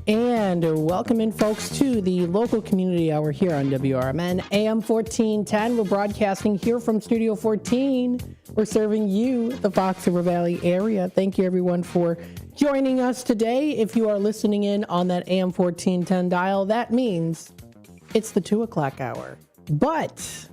And welcome in, folks, to the local community hour here on WRMN AM 1410. We're broadcasting here from Studio 14. We're serving you, the Fox River Valley area. Thank you, everyone, for joining us today. If you are listening in on that AM 1410 dial, that means it's the 2 o'clock hour. But if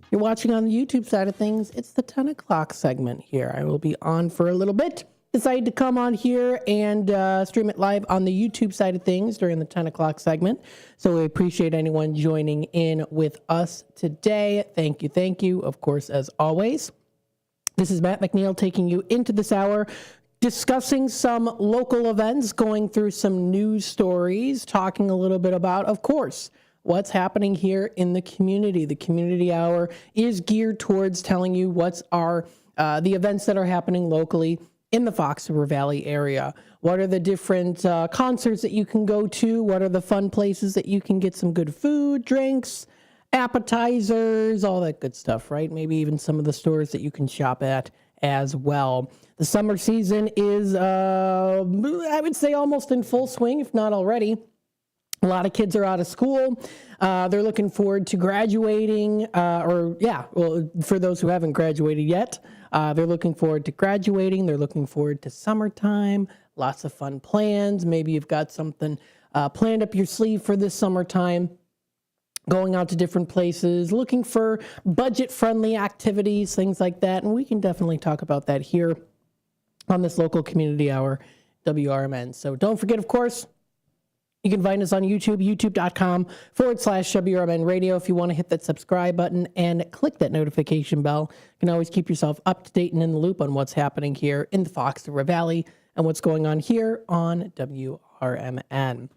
you're watching on the YouTube side of things, it's the 10 o'clock segment here. I will be on for a little bit. Decided to come on here and stream it live on the YouTube side of things during the 10 o'clock segment. So we appreciate anyone joining in with us today. Thank you. Of course, as always, this is Matt McNeil taking you into this hour, discussing some local events, going through some news stories, talking a little bit about, of course, what's happening here in the community. The community hour is geared towards telling you what's the events that are happening locally in the Fox River Valley area. What are the different concerts that you can go to? What are the fun places that you can get some good food, drinks, appetizers, all that good stuff, right? Maybe even some of the stores that you can shop at as well. The summer season is, I would say, almost in full swing, if not already. A lot of kids are out of school. They're looking forward to graduating, for those who haven't graduated yet, they're looking forward to graduating. They're looking forward to summertime, lots of fun plans. Maybe you've got something planned up your sleeve for this summertime, going out to different places, looking for budget-friendly activities, things like that. And we can definitely talk about that here on this local community hour, WRMN. So don't forget, of course, you can find us on YouTube, youtube.com/WRMN radio. If you want to hit that subscribe button and click that notification bell, you can always keep yourself up to date and in the loop on what's happening here in the Fox River Valley and what's going on here on WRMN.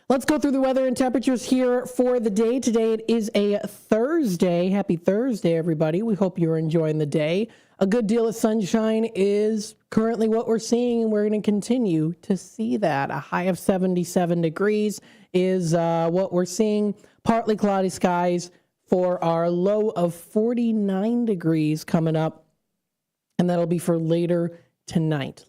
Let's go through the weather and temperatures here for the day. Today it is a Thursday. Happy Thursday, everybody. We hope you're enjoying the day. A good deal of sunshine is currently what we're seeing, and we're going to continue to see that. A high of 77 degrees is what we're seeing. Partly cloudy skies for our low of 49 degrees coming up, and that'll be for later tonight,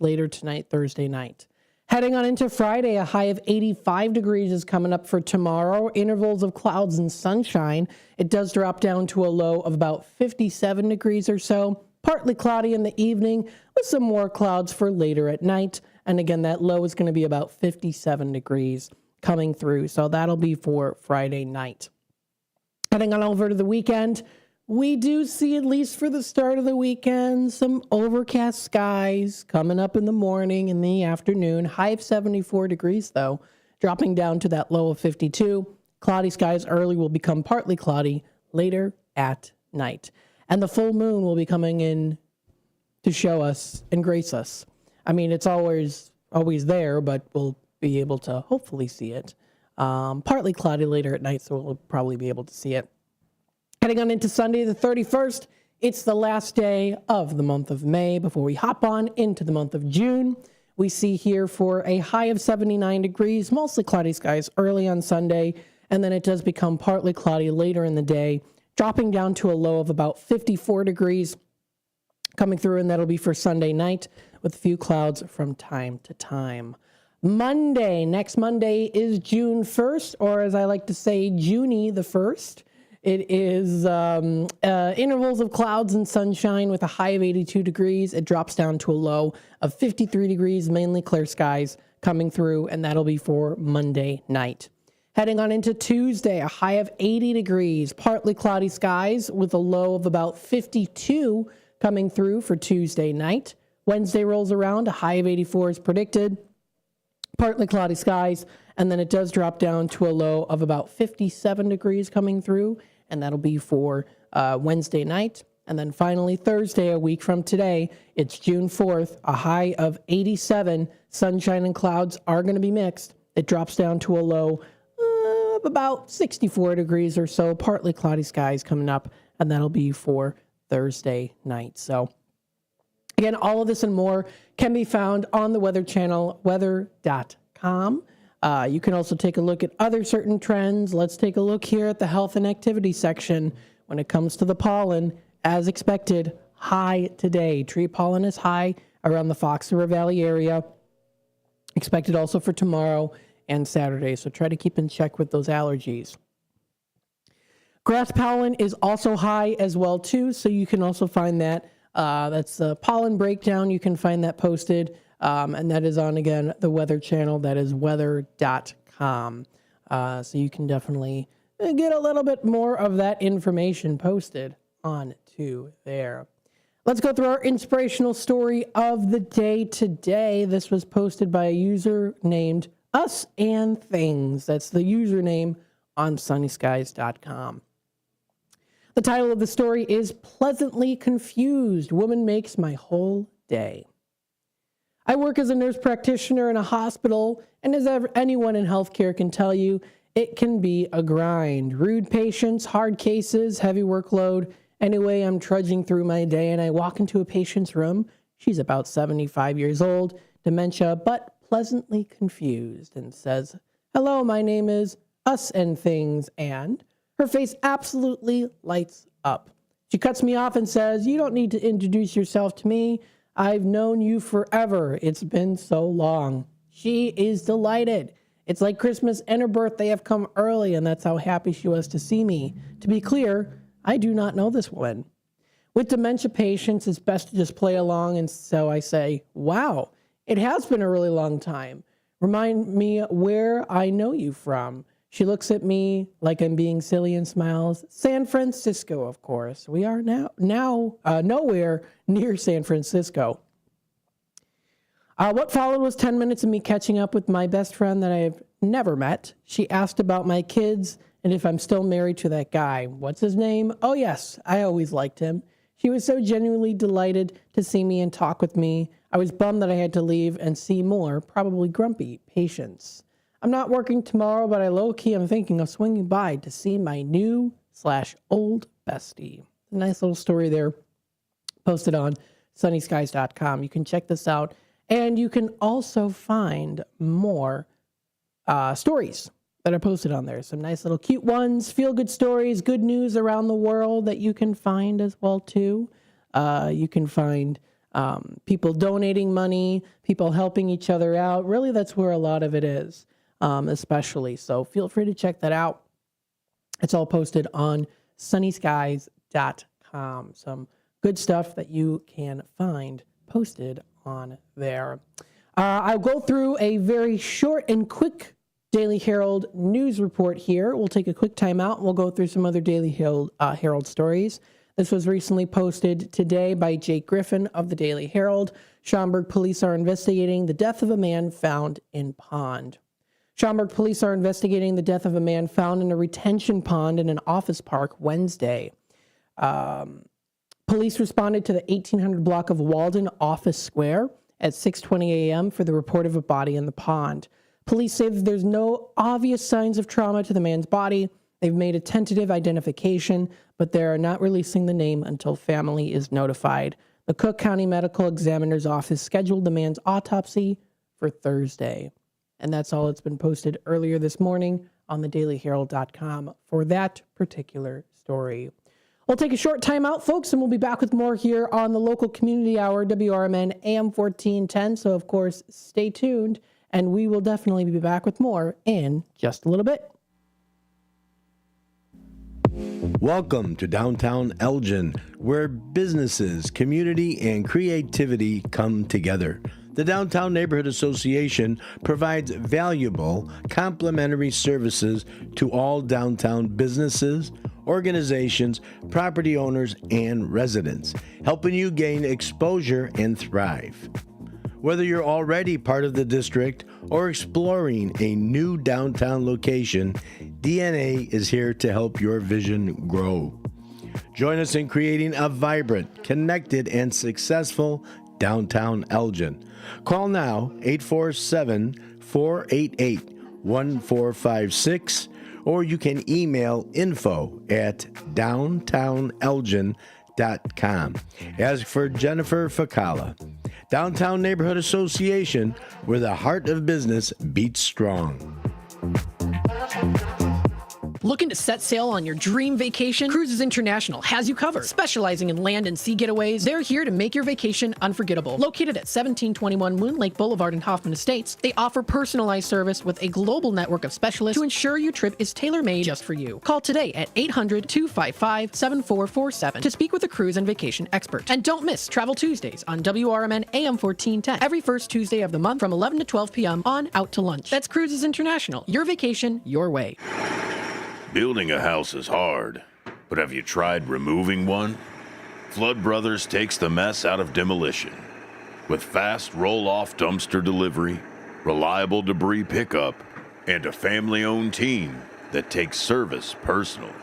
Thursday night. Heading on into Friday, a high of 85 degrees is coming up for tomorrow. Intervals of clouds and sunshine. It does drop down to a low of about 57 degrees or so. Partly cloudy in the evening with some more clouds for later at night. And again, that low is going to be about 57 degrees coming through. So that'll be for Friday night. Heading on over to the weekend, we do see, at least for the start of the weekend, some overcast skies coming up in the morning and the afternoon. High of 74 degrees, though, dropping down to that low of 52. Cloudy skies early will become partly cloudy later at night. And the full moon will be coming in to show us and grace us. I mean, it's always there, but we'll be able to hopefully see it. Partly cloudy later at night, so we'll probably be able to see it. Heading on into Sunday, the 31st, it's the last day of the month of May before we hop on into the month of June. We see here for a high of 79 degrees, mostly cloudy skies early on Sunday, and then it does become partly cloudy later in the day, dropping down to a low of about 54 degrees coming through, and that'll be for Sunday night with a few clouds from time to time. Next Monday is June 1st, or as I like to say, Junie the 1st. It is intervals of clouds and sunshine with a high of 82 degrees. It drops down to a low of 53 degrees, mainly clear skies coming through, and that'll be for Monday night. Heading on into Tuesday, a high of 80 degrees, partly cloudy skies with a low of about 52 coming through for Tuesday night. Wednesday rolls around, a high of 84 is predicted, partly cloudy skies, and then it does drop down to a low of about 57 degrees coming through, and that'll be for Wednesday night. And then finally, Thursday, a week from today, it's June 4th, a high of 87. Sunshine and clouds are going to be mixed. It drops down to a low of about 64 degrees or so, partly cloudy skies coming up, and that'll be for Thursday night. So again, all of this and more can be found on the Weather Channel, weather.com. You can also take a look at other certain trends. Let's take a look here at the health and activity section. When it comes to the pollen, as expected, high today. Tree pollen is high around the Fox River Valley area. Expected also for tomorrow and Saturday. So try to keep in check with those allergies. Grass pollen is also high as well too. So you can also find that. That's the pollen breakdown. You can find that posted. And that is on, again, the Weather Channel. That is weather.com. So you can definitely get a little bit more of that information posted on to there. Let's go through our inspirational story of the day today. This was posted by a user named Us and Things. That's the username on sunnyskies.com. The title of the story is Pleasantly Confused. Woman makes my whole day. I work as a nurse practitioner in a hospital, and as anyone in healthcare can tell you, it can be a grind. Rude patients, hard cases, heavy workload. Anyway, I'm trudging through my day and I walk into a patient's room. She's about 75 years old, dementia, but pleasantly confused, and says, "Hello, my name is Us and Things," and her face absolutely lights up. She cuts me off and says, "You don't need to introduce yourself to me. I've known you forever. It's been so long." She is delighted. It's like Christmas and her birthday have come early, and that's how happy she was to see me. To be clear, I do not know this woman. With dementia patients, it's best to just play along, and so I say, "Wow, it has been a really long time. Remind me where I know you from." She looks at me like I'm being silly and smiles. "San Francisco, of course. We are now nowhere near San Francisco." What followed was 10 minutes of me catching up with my best friend that I have never met. She asked about my kids and if I'm still married to that guy. "What's his name?" "Oh, yes, I always liked him." She was so genuinely delighted to see me and talk with me. I was bummed that I had to leave and see more, probably grumpy, patients. "I'm not working tomorrow, but I low-key am thinking of swinging by to see my new/old bestie." A nice little story there posted on sunnyskies.com. You can check this out. And you can also find more stories that are posted on there. Some nice little cute ones, feel-good stories, good news around the world that you can find as well, too. You can find people donating money, people helping each other out. Really, that's where a lot of it is, especially. So feel free to check that out. It's all posted on sunnyskies.com. Some good stuff that you can find posted on there. I'll go through a very short and quick Daily Herald news report here. We'll take a quick time out and we'll go through some other Daily Herald stories. This was recently posted today by Jake Griffin of the Daily Herald. Schaumburg police are investigating the death of a man found in pond. Schaumburg police are investigating the death of a man found in a retention pond in an office park Wednesday. Police responded to the 1800 block of Walden Office Square at 6:20 a.m. for the report of a body in the pond. Police say that there's no obvious signs of trauma to the man's body. They've made a tentative identification, but they are not releasing the name until family is notified. The Cook County Medical Examiner's Office scheduled the man's autopsy for Thursday. And that's all that's been posted earlier this morning on thedailyherald.com for that particular story. We'll take a short time out, folks, and we'll be back with more here on the local community hour, WRMN AM 1410. So, of course, stay tuned, and we will definitely be back with more in just a little bit. Welcome to downtown Elgin, where businesses, community, and creativity come together. The Downtown Neighborhood Association provides valuable, complimentary services to all downtown businesses, organizations, property owners, and residents, helping you gain exposure and thrive. Whether you're already part of the district or exploring a new downtown location, DNA is here to help your vision grow. Join us in creating a vibrant, connected, and successful downtown Elgin. Call now 847-488-1456, or you can email info@downtownelgin.com. Ask for Jennifer Facala. Downtown Neighborhood Association, where the heart of business beats strong. Looking to set sail on your dream vacation? Cruises International has you covered. Specializing in land and sea getaways, they're here to make your vacation unforgettable. Located at 1721 Moon Lake Boulevard in Hoffman Estates, they offer personalized service with a global network of specialists to ensure your trip is tailor-made just for you. Call today at 800-255-7447 to speak with a cruise and vacation expert. And don't miss Travel Tuesdays on WRMN AM 1410 every first Tuesday of the month from 11 to 12 p.m. on Out to Lunch. That's Cruises International. Your vacation, your way. Building a house is hard, but have you tried removing one? Flood Brothers takes the mess out of demolition. With fast roll-off dumpster delivery, reliable debris pickup, and a family-owned team that takes service personally.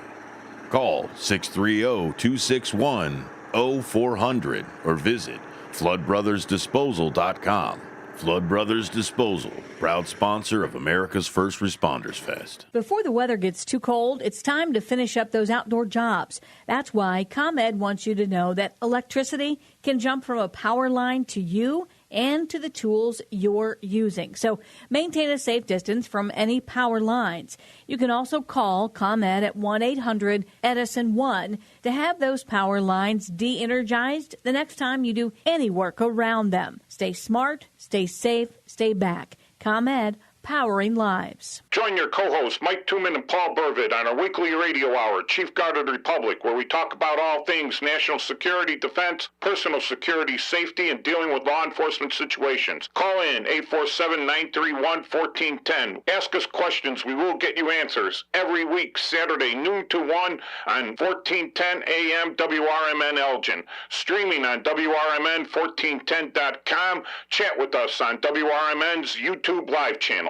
Call 630-261-0400 or visit floodbrothersdisposal.com. Flood Brothers Disposal, proud sponsor of America's First Responders Fest. Before the weather gets too cold, it's time to finish up those outdoor jobs. That's why ComEd wants you to know that electricity can jump from a power line to you and to the tools you're using. So maintain a safe distance from any power lines. You can also call ComEd at 1-800-EDISON-1 to have those power lines de-energized the next time you do any work around them. Stay smart, stay safe, stay back. ComEd, powering lives. Join your co-hosts Mike Tooman and Paul Burvitt on our weekly radio hour, Chief Guard of the Republic, where we talk about all things national security, defense, personal security, safety, and dealing with law enforcement situations. Call in 847-931-1410. Ask us questions. We will get you answers every week, Saturday, noon to 1 on 1410 AM WRMN Elgin. Streaming on WRMN1410.com. Chat with us on WRMN's YouTube live channel.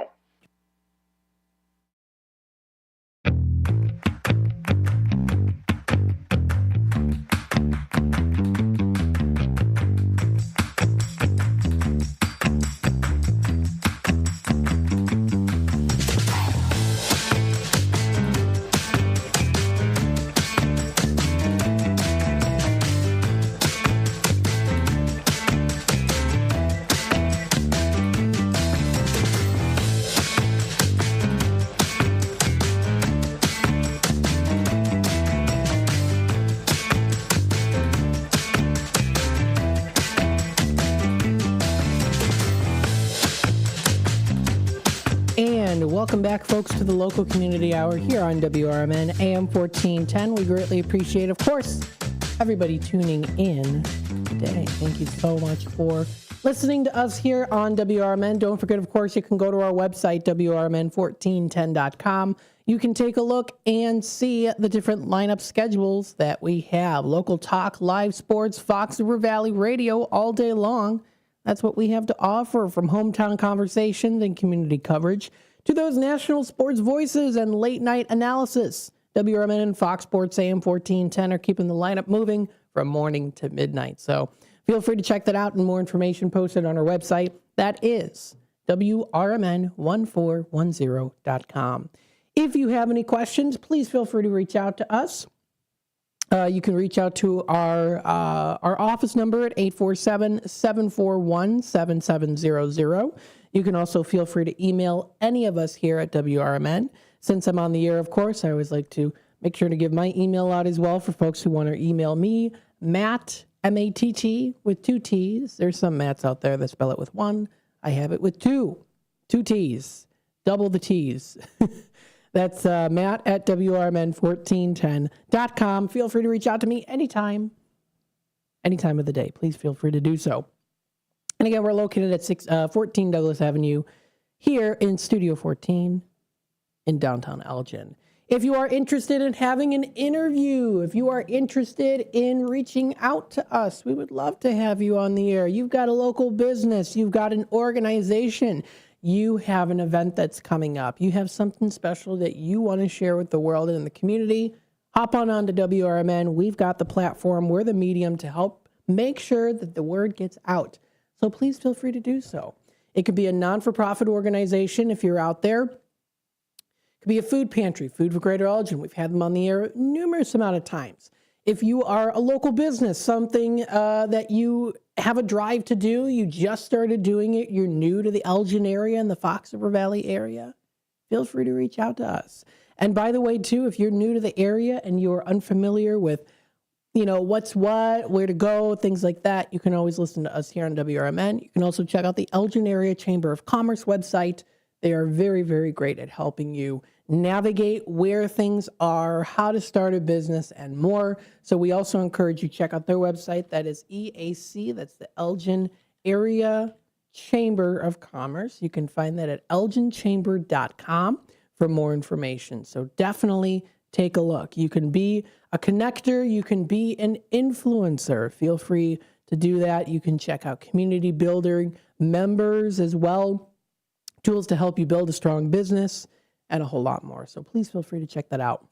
Welcome back, folks, to the local community hour here on WRMN AM 1410. We greatly appreciate, of course, everybody tuning in today. Thank you so much for listening to us here on WRMN. Don't forget, of course, you can go to our website, WRMN1410.com. You can take a look and see the different lineup schedules that we have. Local talk, live sports, Fox River Valley radio all day long. That's what we have to offer, from hometown conversations and community coverage to those national sports voices and late night analysis. WRMN and Fox Sports AM 1410 are keeping the lineup moving from morning to midnight. So feel free to check that out, and more information posted on our website. That is WRMN1410.com. If you have any questions, please feel free to reach out to us. You can reach out to our office number at 847-741-7700. You can also feel free to email any of us here at WRMN. Since I'm on the air, of course, I always like to make sure to give my email out as well for folks who want to email me, Matt, M-A-T-T, with 2 T's. There's some Matts out there that spell it with 1. I have it with 2 T's, double the T's. That's Matt at WRMN1410.com. Feel free to reach out to me any time of the day. Please feel free to do so. And again, we're located at 14 Douglas Avenue here in Studio 14 in downtown Elgin. If you are interested in having an interview, if you are interested in reaching out to us, we would love to have you on the air. You've got a local business, you've got an organization, you have an event that's coming up, you have something special that you want to share with the world and the community, hop on to WRMN. We've got the platform. We're the medium to help make sure that the word gets out. So please feel free to do so. It could be a non-for-profit organization if you're out there. It could be a food pantry, Food for Greater Elgin. We've had them on the air numerous amount of times. If you are a local business, something that you have a drive to do, you just started doing it, you're new to the Elgin area and the Fox River Valley area, feel free to reach out to us. And by the way, too, if you're new to the area and you're unfamiliar with, what's what, where to go, things like that, you can always listen to us here on WRMN. You can also check out the Elgin Area Chamber of Commerce website. They are very, very great at helping you navigate where things are, how to start a business, and more. So we also encourage you to check out their website. That is EAC. That's the Elgin Area Chamber of Commerce. You can find that at elginchamber.com for more information. So definitely take a look. You can be a connector. You can be an influencer. Feel free to do that. You can check out community building members as well, tools to help you build a strong business, and a whole lot more. So please feel free to check that out.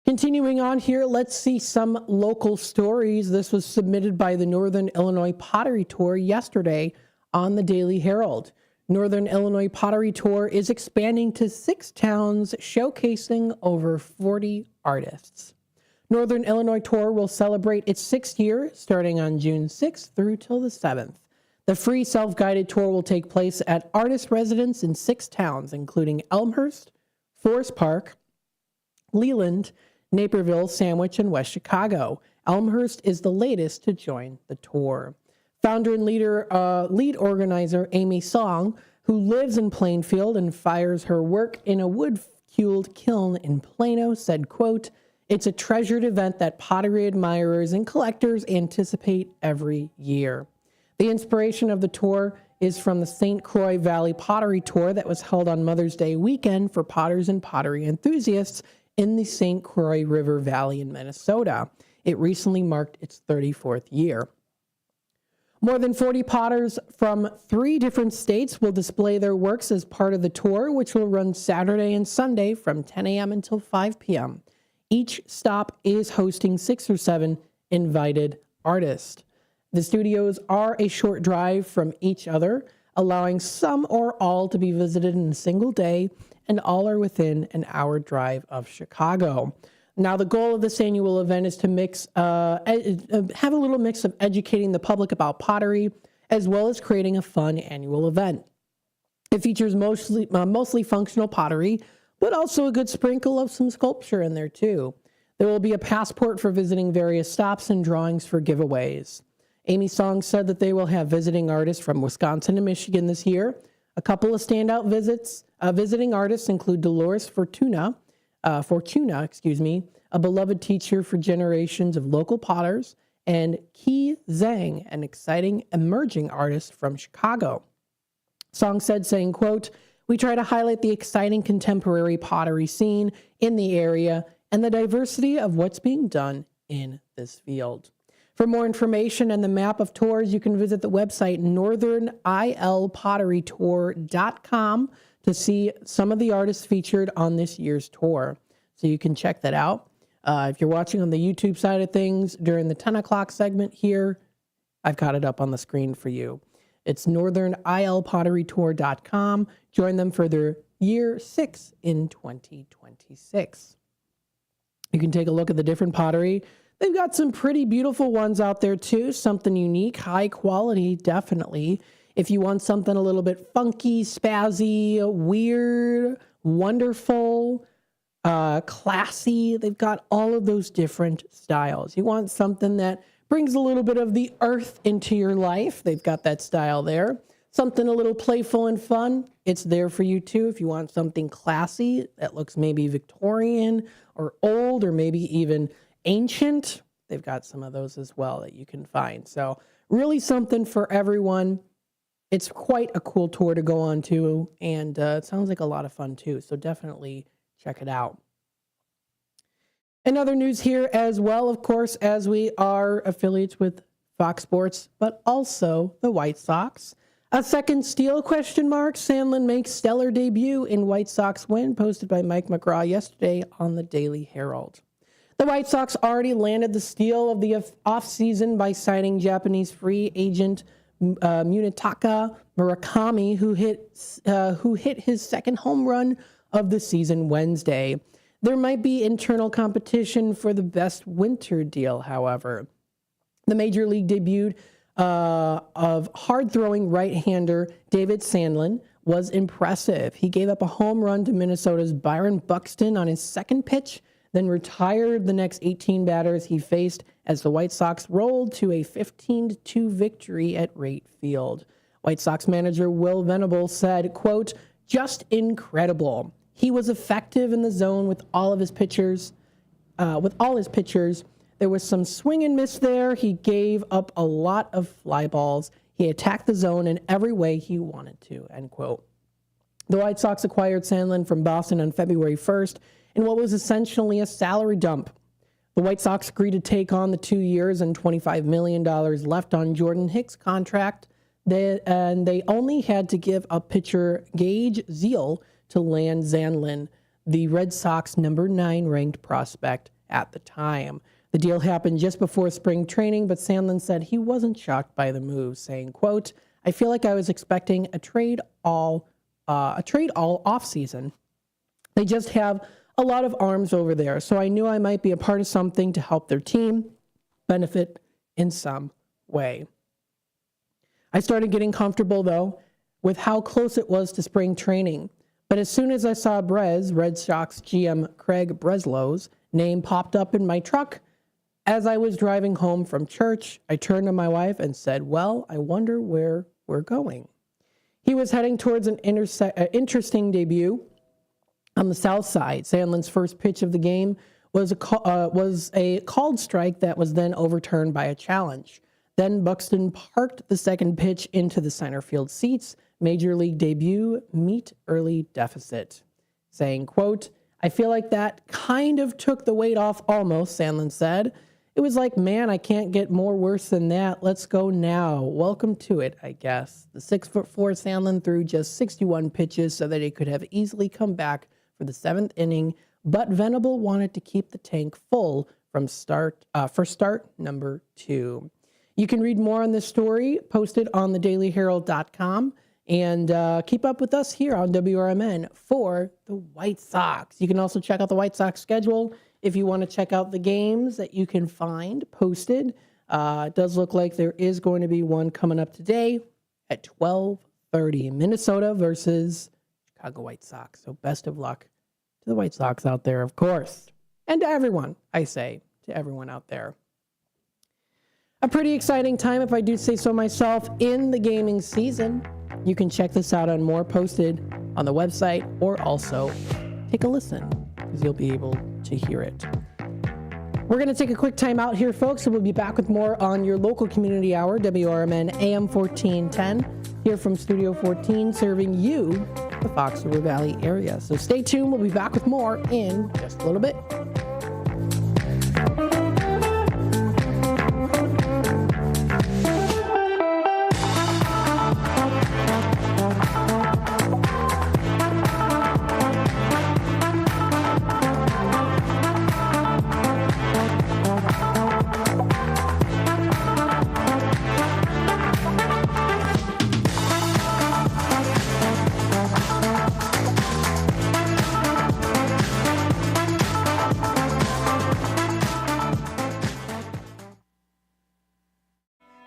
Continuing on here, let's see some local stories. This was submitted by the Northern Illinois Pottery Tour yesterday on the Daily Herald. Northern Illinois Pottery Tour is expanding to 6 towns, showcasing over 40 artists. Northern Illinois Tour will celebrate its 6th year, starting on June 6th through till the 7th. The free self-guided tour will take place at artist residence in 6 towns, including Elmhurst, Forest Park, Leland, Naperville, Sandwich, and West Chicago. Elmhurst is the latest to join the tour. Founder and lead organizer Amy Song, who lives in Plainfield and fires her work in a wood-fueled kiln in Plano, said, quote, "It's a treasured event that pottery admirers and collectors anticipate every year." The inspiration of the tour is from the St. Croix Valley Pottery Tour that was held on Mother's Day weekend for potters and pottery enthusiasts in the St. Croix River Valley in Minnesota. It recently marked its 34th year. More than 40 potters from 3 different states will display their works as part of the tour, which will run Saturday and Sunday from 10 a.m. until 5 p.m. Each stop is hosting 6 or 7 invited artists. The studios are a short drive from each other, allowing some or all to be visited in a single day, and all are within an hour drive of Chicago. Now, the goal of this annual event is to have a little mix of educating the public about pottery, as well as creating a fun annual event. It features mostly functional pottery, but also a good sprinkle of some sculpture in there too. There will be a passport for visiting various stops and drawings for giveaways. Amy Song said that they will have visiting artists from Wisconsin and Michigan this year. A couple of standout visiting artists include Dolores Fortuna, a beloved teacher for generations of local potters, and Qi Zhang, an exciting emerging artist from Chicago. Song said, saying, quote, "We try to highlight the exciting contemporary pottery scene in the area and the diversity of what's being done in this field." For more information and the map of tours, you can visit the website northernilpotterytour.com to see some of the artists featured on this year's tour. So you can check that out. If you're watching on the YouTube side of things during the 10 o'clock segment here, I've got it up on the screen for you. It's northernilpotterytour.com. Join them for their year 6 in 2026. You can take a look at the different pottery. They've got some pretty beautiful ones out there too, something unique, high quality, definitely. If you want something a little bit funky, spazzy, weird, wonderful, classy, they've got all of those different styles. You want something that brings a little bit of the earth into your life, they've got that style there. Something a little playful and fun, it's there for you too. If you want something classy that looks maybe Victorian or old or maybe even ancient, they've got some of those as well that you can find. So really something for everyone. It's quite a cool tour to go on to, and it sounds like a lot of fun too. So definitely check it out. And other news here as well, of course, as we are affiliates with Fox Sports, but also the White Sox. A second steal, ? Sandlin makes stellar debut in White Sox win, posted by Mike McGraw yesterday on the Daily Herald. The White Sox already landed the steal of the offseason by signing Japanese free agent Munetaka Murakami, who hit his second home run of the season Wednesday. There might be internal competition for the best winter deal, however. The Major League debut of hard-throwing right-hander David Sandlin was impressive. He gave up a home run to Minnesota's Byron Buxton on his second pitch, then retired the next 18 batters he faced as the White Sox rolled to a 15-2 victory at Rate Field. White Sox manager Will Venable said, quote, "Just incredible. He was effective in the zone with all his pitchers. There was some swing and miss there. He gave up a lot of fly balls. He attacked the zone in every way he wanted to," end quote. The White Sox acquired Sandlin from Boston on February 1st in what was essentially a salary dump. The White Sox agreed to take on the 2 years and $25 million left on Jordan Hicks' contract, and they only had to give up pitcher Gage Zeal to land Sandlin, the Red Sox number 9 ranked prospect at the time. The deal happened just before spring training, but Sandlin said he wasn't shocked by the move, saying, quote, "I feel like I was expecting a trade all offseason. They just have a lot of arms over there, so I knew I might be a part of something to help their team benefit in some way." I started getting comfortable, though, with how close it was to spring training. But as soon as I saw Red Sox GM Craig Breslow's name popped up in my truck as I was driving home from church, I turned to my wife and said, "Well, I wonder where we're going." He was heading towards an interesting debut on the south side. Sandlin's first pitch of the game was a called strike that was then overturned by a challenge. Then Buxton parked the second pitch into the center field seats. Major League debut, meet early deficit, saying, quote, "I feel like that kind of took the weight off almost," Sandlin said. "It was like, man, I can't get more worse than that. Let's go now. Welcome to it, I guess." The 6'4" Sandlin threw just 61 pitches so that he could have easily come back for the 7th inning, but Venable wanted to keep the tank full for start number 2. You can read more on this story posted on thedailyherald.com, and keep up with us here on WRMN for the White Sox. You can also check out the White Sox schedule if you want to check out the games that you can find posted. It does look like there is going to be one coming up today at 12:30, Minnesota versus Chicago White Sox. So best of luck to the White Sox out there, of course. And to everyone, I say, to everyone out there. A pretty exciting time, if I do say so myself, in the gaming season. You can check this out on more posted on the website, or also take a listen, because you'll be able to hear it. We're going to take a quick time out here, folks, and we'll be back with more on your local community hour, WRMN AM 1410, here from Studio 14, serving you, the Fox River Valley area. So stay tuned. We'll be back with more in just a little bit.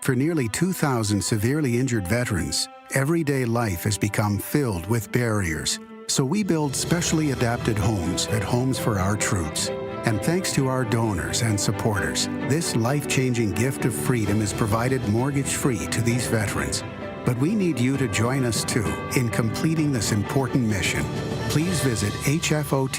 For nearly 2,000 severely injured veterans, everyday life has become filled with barriers. So we build specially adapted homes at Homes for Our Troops. And thanks to our donors and supporters, this life-changing gift of freedom is provided mortgage-free to these veterans. But we need you to join us, too, in completing this important mission. Please visit hfotusa.org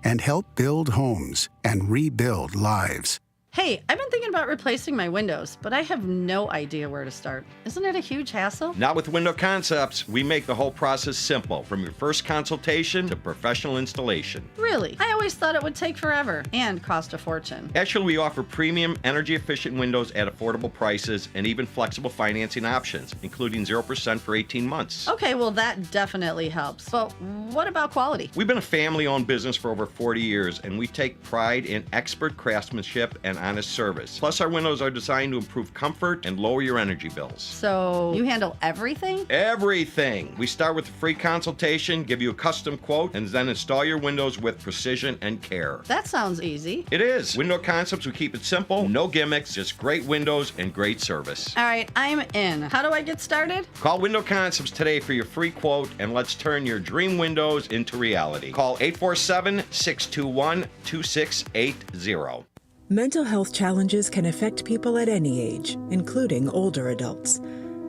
and help build homes and rebuild lives. Hey, I've been thinking about replacing my windows, but I have no idea where to start. Isn't it a huge hassle? Not with Window Concepts. We make the whole process simple, from your first consultation to professional installation. Really? I always thought it would take forever and cost a fortune. Actually, we offer premium, energy-efficient windows at affordable prices and even flexible financing options, including 0% for 18 months. Okay, well, that definitely helps. But what about quality? We've been a family-owned business for over 40 years, and we take pride in expert craftsmanship and honest service. Plus, our windows are designed to improve comfort and lower your energy bills. So, you handle everything? Everything! We start with a free consultation, give you a custom quote, and then install your windows with precision and care. That sounds easy. It is. Window Concepts, we keep it simple, no gimmicks, just great windows and great service. All right, I'm in. How do I get started? Call Window Concepts today for your free quote, and let's turn your dream windows into reality. Call 847-621-2680. Mental health challenges can affect people at any age, including older adults.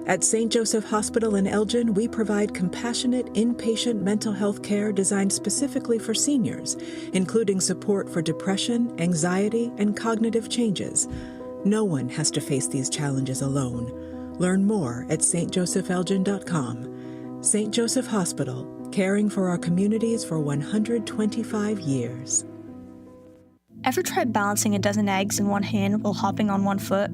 At St. Joseph Hospital in Elgin, we provide compassionate inpatient mental health care designed specifically for seniors, including support for depression, anxiety, and cognitive changes. No one has to face these challenges alone. Learn more at stjosephelgin.com. St. Joseph Hospital, caring for our communities for 125 years. Ever tried balancing a dozen eggs in one hand while hopping on one foot?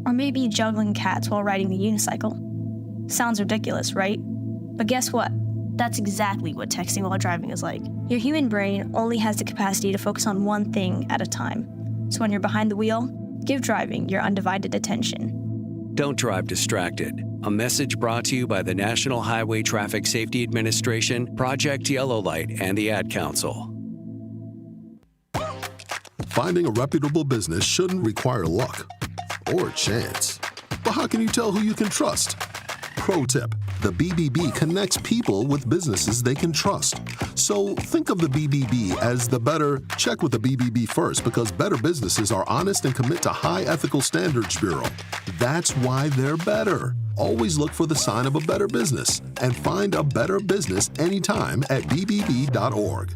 Or maybe juggling cats while riding the unicycle? Sounds ridiculous, right? But guess what? That's exactly what texting while driving is like. Your human brain only has the capacity to focus on one thing at a time. So when you're behind the wheel, give driving your undivided attention. Don't drive distracted. A message brought to you by the National Highway Traffic Safety Administration, Project Yellow Light, and the Ad Council. Finding a reputable business shouldn't require luck or chance. But how can you tell who you can trust? Pro tip, the BBB connects people with businesses they can trust. So think of the BBB as the better, check with the BBB first, because better businesses are honest and commit to High Ethical Standards Bureau. That's why they're better. Always look for the sign of a better business and find a better business anytime at bbb.org.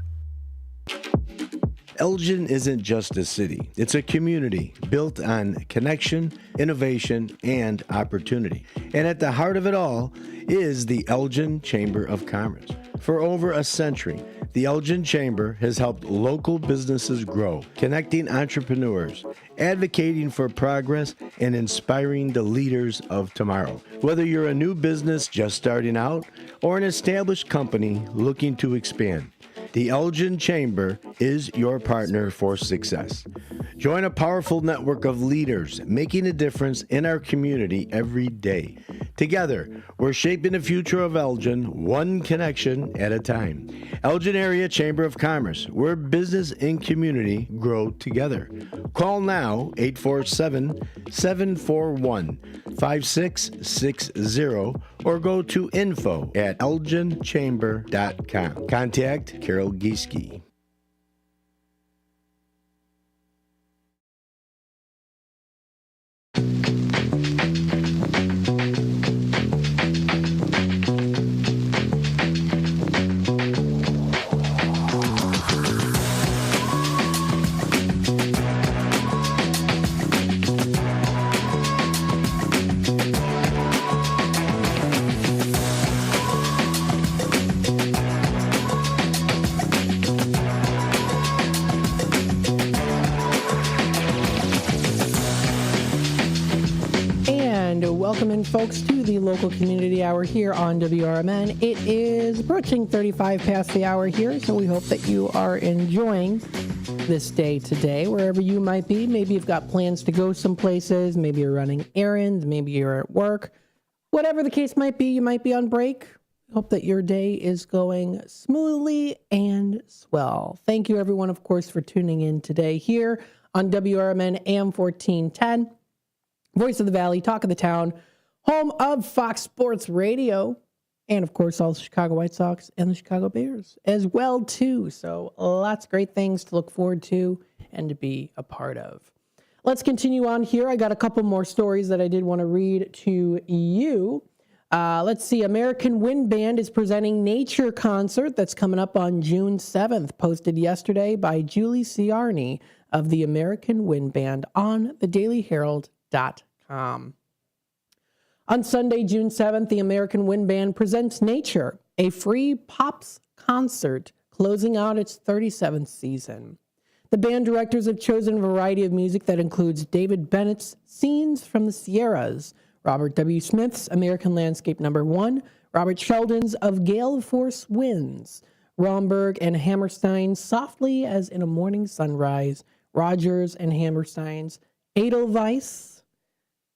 Elgin isn't just a city, it's a community built on connection, innovation, and opportunity. And at the heart of it all is the Elgin Chamber of Commerce. For over a century, the Elgin Chamber has helped local businesses grow, connecting entrepreneurs, advocating for progress, and inspiring the leaders of tomorrow. Whether you're a new business just starting out or an established company looking to expand, the Elgin Chamber is your partner for success. Join a powerful network of leaders making a difference in our community every day. Together, we're shaping the future of Elgin one connection at a time. Elgin Area Chamber of Commerce, where business and community grow together. Call now, 847-741-5660, or go to info@elginchamber.com. Contact Carol Gieske. Welcome in, folks, to the local community hour here on WRMN. It is approaching 35 past the hour here, so we hope that you are enjoying this day today, wherever you might be. Maybe you've got plans to go some places, maybe you're running errands, maybe you're at work. Whatever the case might be, you might be on break. Hope that your day is going smoothly and swell. Thank you, everyone, of course, for tuning in today here on WRMN AM 1410. Voice of the Valley, Talk of the Town, home of Fox Sports Radio, and of course all the Chicago White Sox and the Chicago Bears as well too. So lots of great things to look forward to and to be a part of. Let's continue on here. I got a couple more stories that I did want to read to you. Let's see. American Wind Band is presenting Nature Concert that's coming up on June 7th, posted yesterday by Julie Ciarni of the American Wind Band on thedailyherald.com. On Sunday, June 7th, the American Wind Band presents Nature, a free pops concert closing out its 37th season. The band directors have chosen a variety of music that includes David Bennett's Scenes from the Sierras, Robert W. Smith's American Landscape No. 1, Robert Sheldon's Of Gale Force Winds, Romberg and Hammerstein's Softly as in a Morning Sunrise, Rogers and Hammerstein's Edelweiss,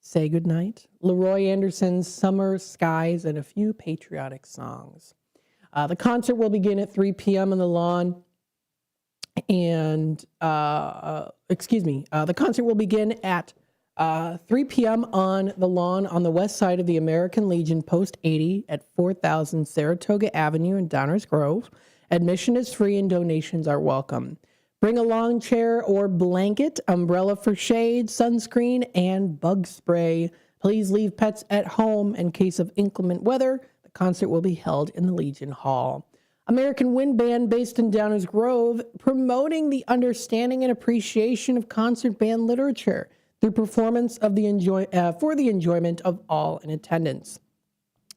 Say Goodnight, Leroy Anderson's Summer Skies, and a few patriotic songs. The concert will begin at 3 p.m. on the lawn. And, the concert will begin at 3 p.m. on the lawn on the west side of the American Legion Post 80 at 4000 Saratoga Avenue in Downers Grove. Admission is free and donations are welcome. Bring a lawn chair or blanket, umbrella for shade, sunscreen, and bug spray. Please leave pets at home in case of inclement weather. The concert will be held in the Legion Hall. American Wind Band, based in Downers Grove, promoting the understanding and appreciation of concert band literature through performance of for the enjoyment of all in attendance.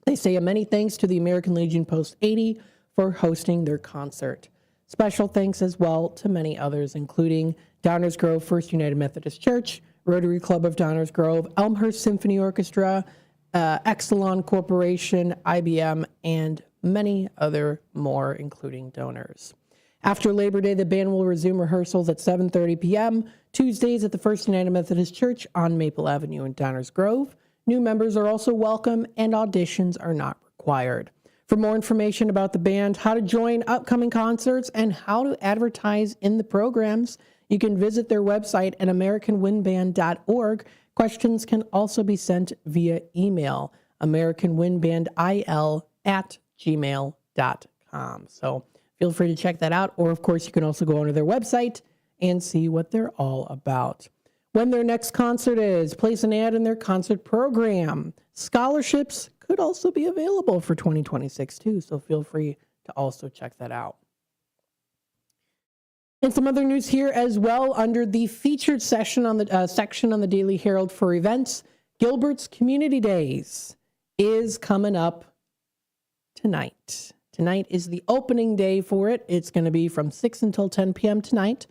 They say a many thanks to the American Legion Post 80 for hosting their concert. Special thanks as well to many others, including Downers Grove First United Methodist Church, Rotary Club of Downers Grove, Elmhurst Symphony Orchestra, Exelon Corporation, IBM, and many other more, including donors. After Labor Day, the band will resume rehearsals at 7:30 p.m. Tuesdays at the First United Methodist Church on Maple Avenue in Downers Grove. New members are also welcome and auditions are not required. For more information about the band, how to join upcoming concerts, and how to advertise in the programs, you can visit their website at americanwindband.org. Questions can also be sent via email, americanwindbandil@gmail.com. So feel free to check that out. Or, of course, you can also go onto their website and see what they're all about. When their next concert is, place an ad in their concert program. Scholarships could also be available for 2026 too, so feel free to also check that out. And some other news here as well under the featured section on the Daily Herald for events. Gilbert's Community Days is coming up tonight. Tonight is the opening day for it. It's going to be from 6 until 10 p.m. tonight.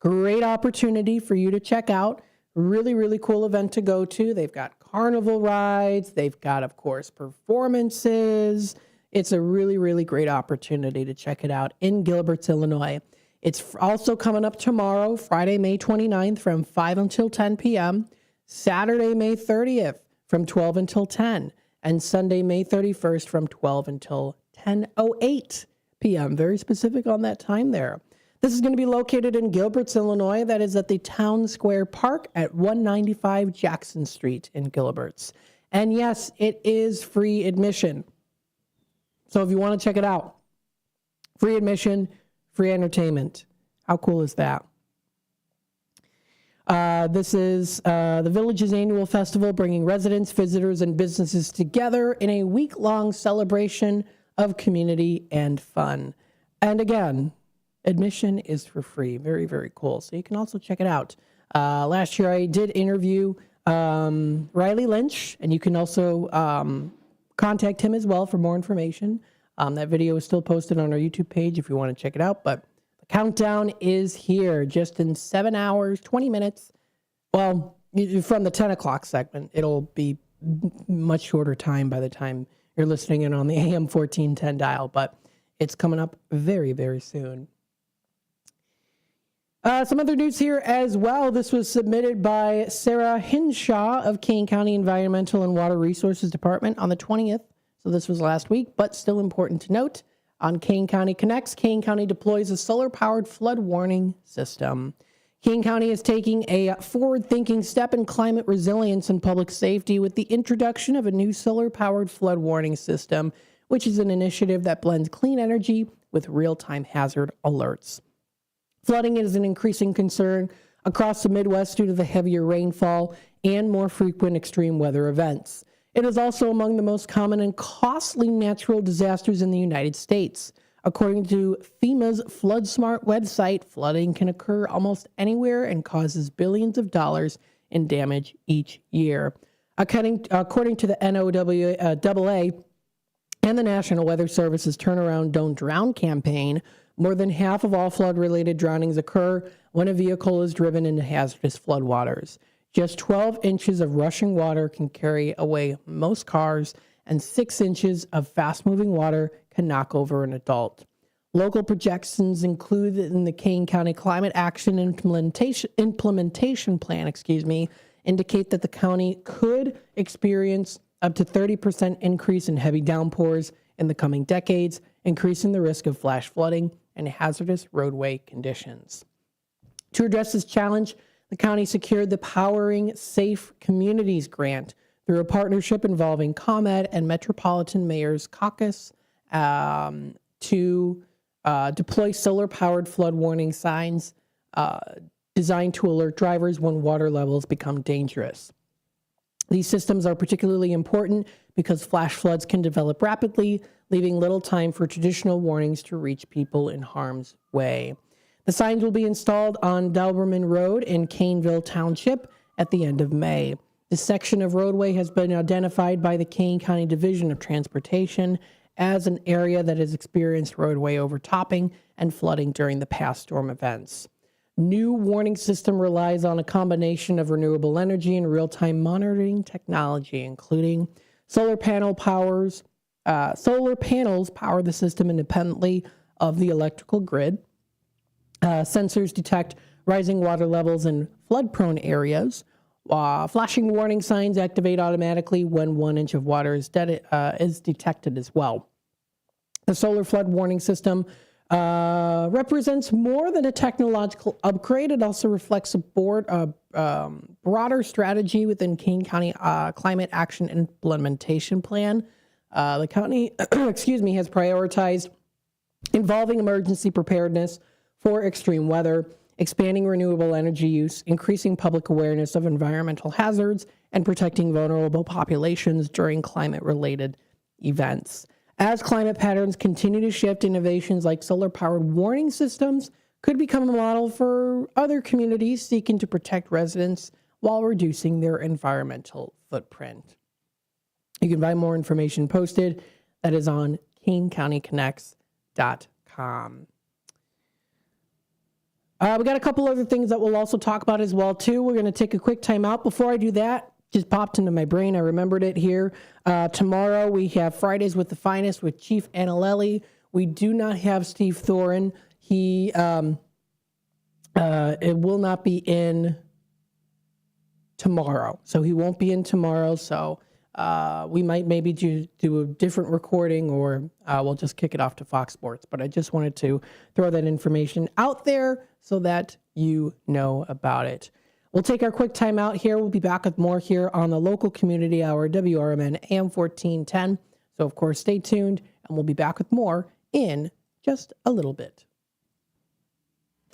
Great opportunity for you to check out. Really, really cool event to go to. They've got carnival rides. They've got, of course, performances. It's a really, really great opportunity to check it out in Gilbert's, Illinois. It's also coming up tomorrow, Friday, May 29th from 5 until 10 p.m., Saturday, May 30th from 12 until 10, and Sunday, May 31st from 12 until 10:08 p.m. Very specific on that time there. This is going to be located in Gilbert's, Illinois. That is at the Town Square Park at 195 Jackson Street in Gilbert's. And yes, it is free admission. So if you want to check it out, free admission, free entertainment. How cool is that? This is the Village's annual festival, bringing residents, visitors, and businesses together in a week-long celebration of community and fun. And again, admission is for free. Very, very cool. So you can also check it out. Last year I did interview Riley Lynch, and you can also contact him as well for more information. That video is still posted on our YouTube page if you want to check it out. But the countdown is here just in 7 hours, 20 minutes. Well, from the 10 o'clock segment, it'll be much shorter time by the time you're listening in on the AM 1410 dial. But it's coming up very, very soon. Some other news here as well. This was submitted by Sarah Hinshaw of Kane County Environmental and Water Resources Department on the 20th. So this was last week, but still important to note. On Kane County Connects, Kane County deploys a solar-powered flood warning system. Kane County is taking a forward-thinking step in climate resilience and public safety with the introduction of a new solar-powered flood warning system, which is an initiative that blends clean energy with real-time hazard alerts. Flooding is an increasing concern across the Midwest due to the heavier rainfall and more frequent extreme weather events. It is also among the most common and costly natural disasters in the United States. According to FEMA's FloodSmart website, flooding can occur almost anywhere and causes billions of dollars in damage each year. According to the NOAA and the National Weather Service's Turnaround Don't Drown campaign, more than half of all flood-related drownings occur when a vehicle is driven into hazardous floodwaters. Just 12 inches of rushing water can carry away most cars, and 6 inches of fast-moving water can knock over an adult. Local projections included in the Kane County Climate Action Implementation Plan, indicate that the county could experience up to 30% increase in heavy downpours in the coming decades, increasing the risk of flash flooding and hazardous roadway conditions. To address this challenge, the county secured the Powering Safe Communities grant through a partnership involving ComEd and Metropolitan Mayor's Caucus to deploy solar-powered flood warning signs designed to alert drivers when water levels become dangerous. These systems are particularly important because flash floods can develop rapidly, leaving little time for traditional warnings to reach people in harm's way. The signs will be installed on WRMN Road in Caneville Township at the end of May. This section of roadway has been identified by the Kane County Division of Transportation as an area that has experienced roadway overtopping and flooding during the past storm events. New warning system relies on a combination of renewable energy and real-time monitoring technology, including solar panels power the system independently of the electrical grid. Sensors detect rising water levels in flood-prone areas. Flashing warning signs activate automatically when 1 inch of water is detected as well. The solar flood warning system represents more than a technological upgrade. It also reflects a broader strategy within Kane County Climate Action Implementation Plan. The county, has prioritized involving emergency preparedness for extreme weather, expanding renewable energy use, increasing public awareness of environmental hazards, and protecting vulnerable populations during climate-related events. As climate patterns continue to shift, innovations like solar-powered warning systems could become a model for other communities seeking to protect residents while reducing their environmental footprint. You can find more information posted that is on KaneCountyConnects.com. We got a couple other things that we'll also talk about as well, too. We're going to take a quick time out. Before I do that, just popped into my brain. I remembered it here. Tomorrow we have Fridays with the Finest with Chief Annalelli. We do not have Steve Thorin. He it will not be in tomorrow. So he won't be in tomorrow. So we might maybe do a different recording, or we'll just kick it off to Fox Sports. But I just wanted to throw that information out there so that you know about it. We'll take our quick time out here. We'll be back with more here on the local community hour, WRMN AM 1410. So, of course, stay tuned, and we'll be back with more in just a little bit.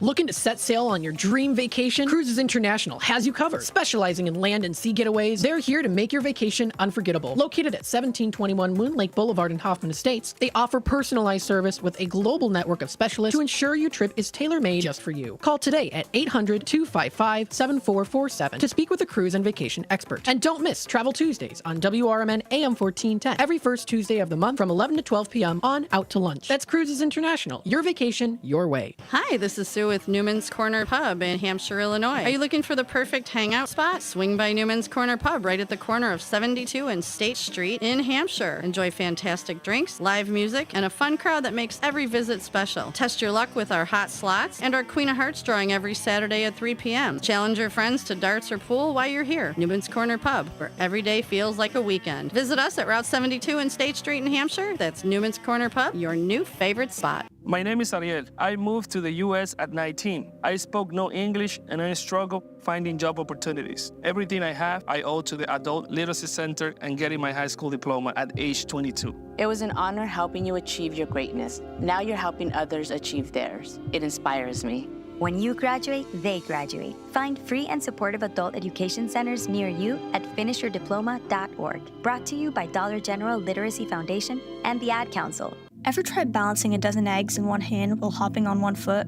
Looking to set sail on your dream vacation? Cruises International has you covered. Specializing in land and sea getaways, they're here to make your vacation unforgettable. Located at 1721 Moon Lake Boulevard in Hoffman Estates, they offer personalized service with a global network of specialists to ensure your trip is tailor-made just for you. Call today at 800-255-7447 to speak with a cruise and vacation expert. And don't miss Travel Tuesdays on WRMN AM 1410 every first Tuesday of the month from 11 to 12 p.m. on Out to Lunch. That's Cruises International. Your vacation, your way. Hi, this is Sue with Newman's Corner Pub in Hampshire, Illinois. Are you looking for the perfect hangout spot? Swing by Newman's Corner Pub right at the corner of 72 and State Street in Hampshire. Enjoy fantastic drinks, live music, and a fun crowd that makes every visit special. Test your luck with our hot slots and our Queen of Hearts drawing every Saturday at 3 p.m. Challenge your friends to darts or pool while you're here. Newman's Corner Pub, where every day feels like a weekend. Visit us at Route 72 and State Street in Hampshire. That's Newman's Corner Pub, your new favorite spot. My name is Ariel. I moved to the U.S. at 19. I spoke no English and I struggled finding job opportunities. Everything I have, I owe to the Adult Literacy Center and getting my high school diploma at age 22. It was an honor helping you achieve your greatness. Now you're helping others achieve theirs. It inspires me. When you graduate, they graduate. Find free and supportive adult education centers near you at finishyourdiploma.org. Brought to you by Dollar General Literacy Foundation and the Ad Council. Ever tried balancing a dozen eggs in one hand while hopping on one foot?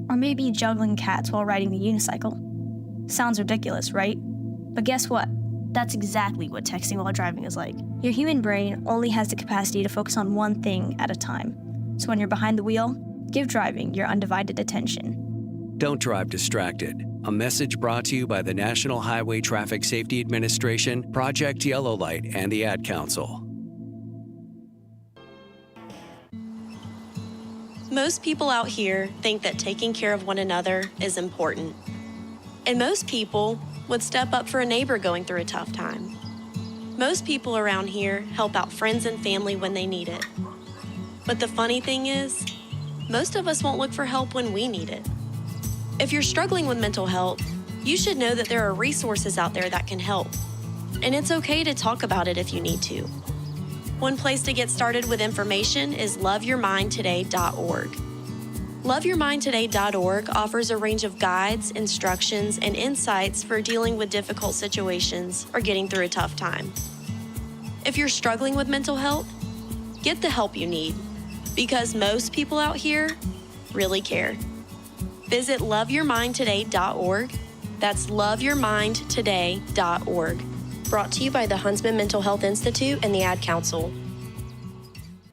Or maybe juggling cats while riding the unicycle? Sounds ridiculous, right? But guess what? That's exactly what texting while driving is like. Your human brain only has the capacity to focus on one thing at a time. So when you're behind the wheel, give driving your undivided attention. Don't drive distracted. A message brought to you by the National Highway Traffic Safety Administration, Project Yellow Light, and the Ad Council. Most people out here think that taking care of one another is important. And most people would step up for a neighbor going through a tough time. Most people around here help out friends and family when they need it. But the funny thing is, most of us won't look for help when we need it. If you're struggling with mental health, you should know that there are resources out there that can help. And it's okay to talk about it if you need to. One place to get started with information is loveyourmindtoday.org. Loveyourmindtoday.org offers a range of guides, instructions, and insights for dealing with difficult situations or getting through a tough time. If you're struggling with mental health, get the help you need, because most people out here really care. Visit loveyourmindtoday.org. That's loveyourmindtoday.org. Brought to you by the Huntsman Mental Health Institute and the Ad Council.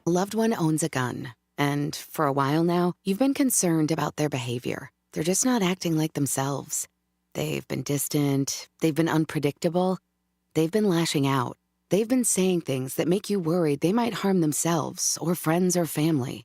A loved one owns a gun, and for a while now, you've been concerned about their behavior. They're just not acting like themselves. They've been distant, they've been unpredictable, they've been lashing out. They've been saying things that make you worried they might harm themselves or friends or family.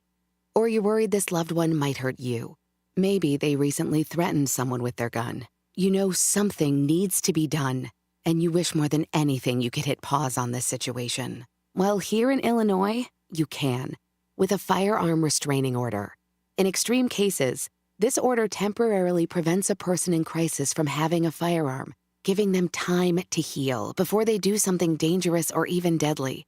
Or you're worried this loved one might hurt you. Maybe they recently threatened someone with their gun. You know something needs to be done, and you wish more than anything you could hit pause on this situation. Well, here in Illinois, you can, with a firearm restraining order. In extreme cases, this order temporarily prevents a person in crisis from having a firearm, giving them time to heal before they do something dangerous or even deadly.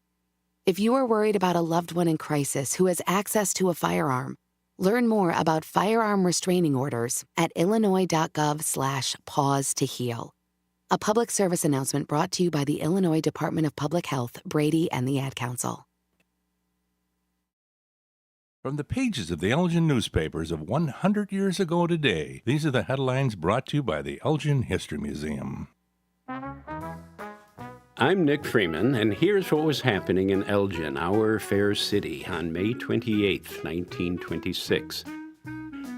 If you are worried about a loved one in crisis who has access to a firearm, learn more about firearm restraining orders at illinois.gov/pause to heal. A public service announcement brought to you by the Illinois Department of Public Health, Brady, and the Ad Council. From the pages of the Elgin newspapers of 100 years ago today, these are the headlines brought to you by the Elgin History Museum. I'm Nick Freeman, and here's what was happening in Elgin, our fair city, on May 28, 1926.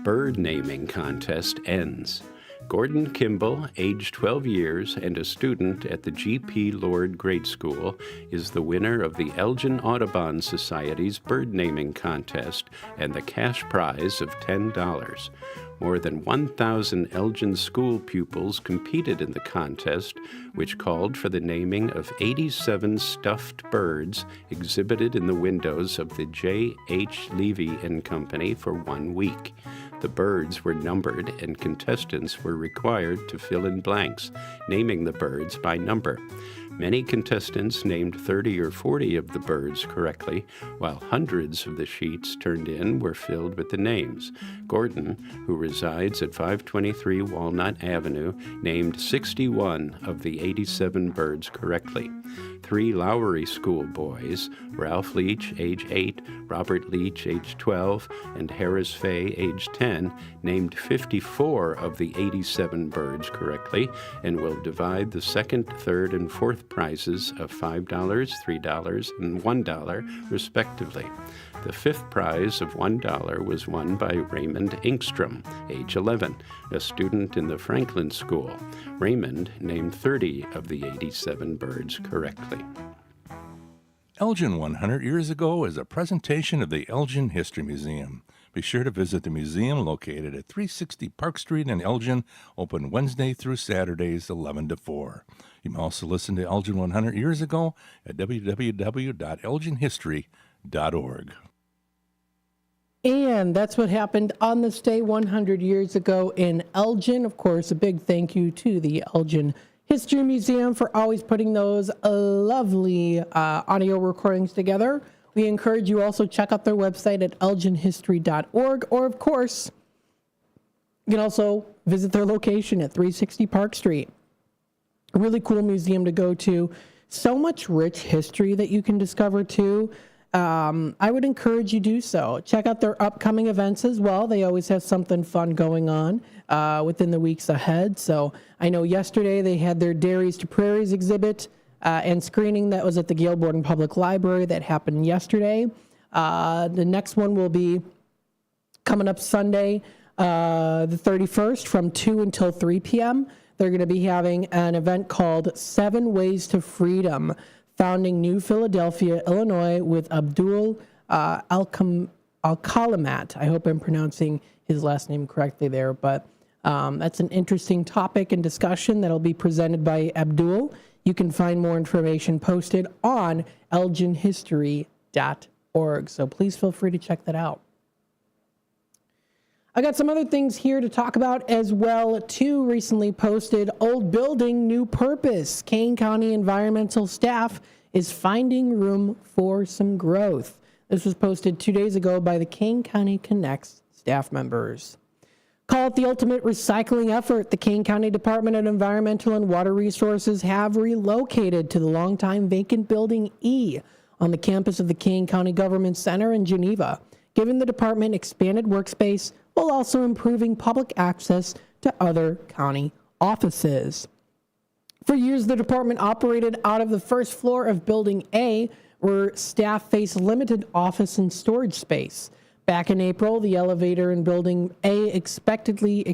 Bird naming contest ends. Gordon Kimball, age 12 years and a student at the G.P. Lord Grade School, is the winner of the Elgin Audubon Society's bird naming contest and the cash prize of $10. More than 1,000 Elgin school pupils competed in the contest, which called for the naming of 87 stuffed birds exhibited in the windows of the J.H. Levy & Company for 1 week. The birds were numbered and contestants were required to fill in blanks, naming the birds by number. Many contestants named 30 or 40 of the birds correctly, while hundreds of the sheets turned in were filled with the names. Gordon, who resides at 523 Walnut Avenue, named 61 of the 87 birds correctly. 3 Lowry School boys, Ralph Leach, age 8, Robert Leach, age 12, and Harris Fay, age 10, named 54 of the 87 birds correctly and will divide the second, third, and fourth prizes of $5, $3, and $1, respectively. The fifth prize of $1 was won by Raymond Inkstrom, age 11, a student in the Franklin School. Raymond named 30 of the 87 birds correctly. Elgin 100 Years Ago is a presentation of the Elgin History Museum. Be sure to visit the museum located at 360 Park Street in Elgin, open Wednesday through Saturdays 11 to 4. You can also listen to Elgin 100 Years Ago at www.elginhistory.org. And that's what happened on this day 100 years ago in Elgin. Of course, a big thank you to the Elgin History Museum for always putting those lovely audio recordings together. We encourage you also check out their website at elginhistory.org, or of course, You can also visit their location at 360 Park Street. A really cool museum to go to. So much rich history that you can discover too. I would encourage you to do so. Check out their upcoming events as well. They always have something fun going on within the weeks ahead. So I know yesterday they had their Dairies to Prairies exhibit and screening that was at the Gail Borden Public Library that happened yesterday. The next one will be coming up Sunday, the 31st from 2 until 3 p.m. They're going to be having an event called 7 Ways to Freedom, founding New Philadelphia, Illinois, with Abdul Al-Khalamat. I hope I'm pronouncing his last name correctly there, but that's an interesting topic and discussion that'll be presented by Abdul. You can find more information posted on elginhistory.org, so please feel free to check that out. I got some other things here to talk about as well, too. Recently posted, old building, new purpose. Kane County environmental staff is finding room for some growth. This was posted 2 days ago by the Kane County Connects staff members. Call it the ultimate recycling effort. The Kane County Department of Environmental and Water Resources have relocated to the longtime vacant building E on the campus of the Kane County Government Center in Geneva, giving the department expanded workspace while also improving public access to other county offices. For years, the department operated out of the first floor of Building A, where staff faced limited office and storage space. Back in April, the elevator in Building A expectedly